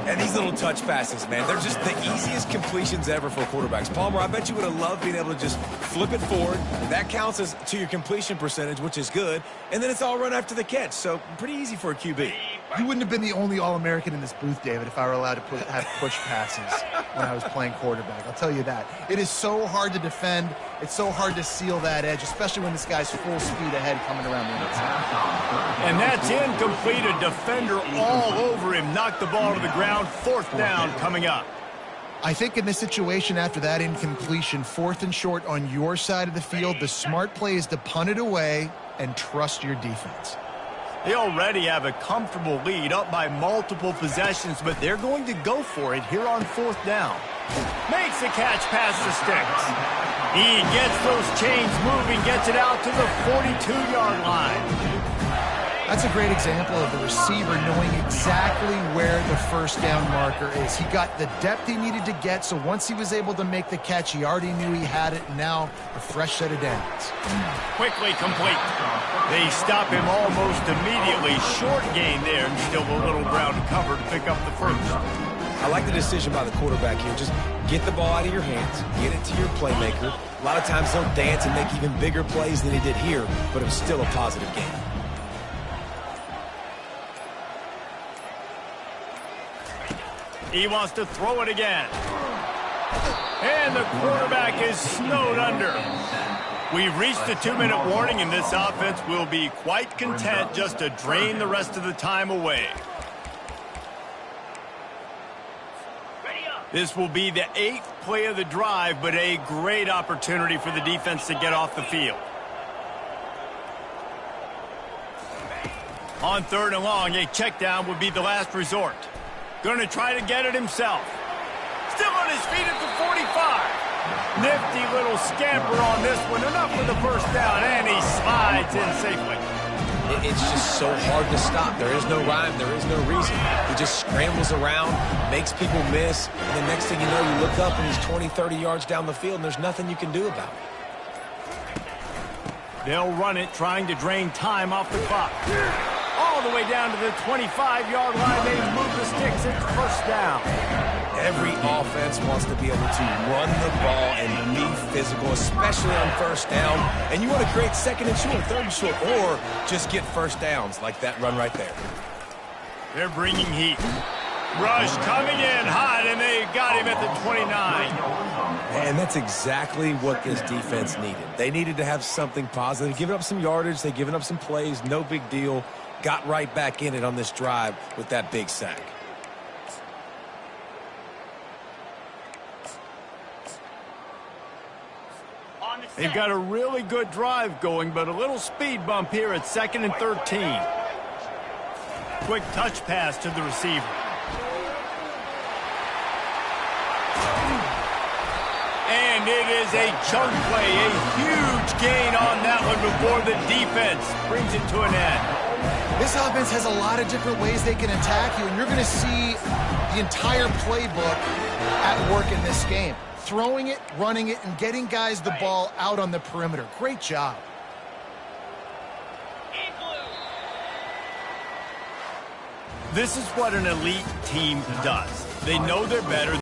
S3: And these little touch passes, man, they're just the easiest completions ever for quarterbacks. Palmer, I bet you would have loved being able to just flip it forward. That counts as to your completion percentage, which is good. And then it's all run after the catch, so pretty easy for a QB.
S2: You wouldn't have been the only All-American in this booth, David, if I were allowed to have push passes when I was playing quarterback. I'll tell you that. It is so hard to defend. It's so hard to seal that edge, especially when this guy's full speed ahead coming around the inside.
S1: And that's incomplete. A defender all over him. Knocked the ball to the ground. 4th down coming up.
S2: I think in this situation after that incompletion, 4th and short on your side of the field, the smart play is to punt it away and trust your defense.
S1: They already have a comfortable lead up by multiple possessions, but they're going to go for it here on 4th down. Makes a catch past the sticks. He gets those chains moving, gets it out to the 42-yard line.
S2: That's a great example of the receiver knowing exactly where the first down marker is. He got the depth he needed to get, so once he was able to make the catch, he already knew he had it, and now a fresh set of downs.
S1: Quickly complete. They stop him almost immediately. Short gain there, and still a little ground to cover to pick up the first.
S3: I like the decision by the quarterback here. Just get the ball out of your hands, get it to your playmaker. A lot of times he'll dance and make even bigger plays than he did here, but it was still a positive game.
S1: He wants to throw it again. And the quarterback is snowed under. We've reached the 2-minute warning, and this offense will be quite content just to drain the rest of the time away. This will be the 8th play of the drive, but a great opportunity for the defense to get off the field. On 3rd and long, a check down would be the last resort. Going to try to get it himself. Still on his feet at the 45. Nifty little scamper on this one. Enough for the first down, and he slides in safely.
S3: It's just so hard to stop. There is no rhyme. There is no reason. He just scrambles around, makes people miss, and the next thing you know, you look up and he's 20, 30 yards down the field, and there's nothing you can do about it.
S1: They'll run it, trying to drain time off the clock. All the way down to the 25-yard line. They move the sticks. It's first down.
S3: Every offense wants to be able to run the ball and be physical, especially on first down. And you want to create 2nd and short, 3rd and short, or just get first downs like that run right there.
S1: They're bringing heat. Rush coming in hot, and they got him at the 29.
S3: And that's exactly what this defense needed. They needed to have something positive. Giving up some yardage, they've given up some plays, no big deal. Got right back in it on this drive with that big sack.
S1: They've got a really good drive going, but a little speed bump here at 2nd and 13. Quick touch pass to the receiver. And it is a chunk play, a huge gain on that one before the defense brings it to an end.
S2: This offense has a lot of different ways they can attack you, and you're going to see the entire playbook at work in this game. Throwing it, running it, and getting guys the ball out on the perimeter. Great job.
S1: This is what an elite team does. They know they're better.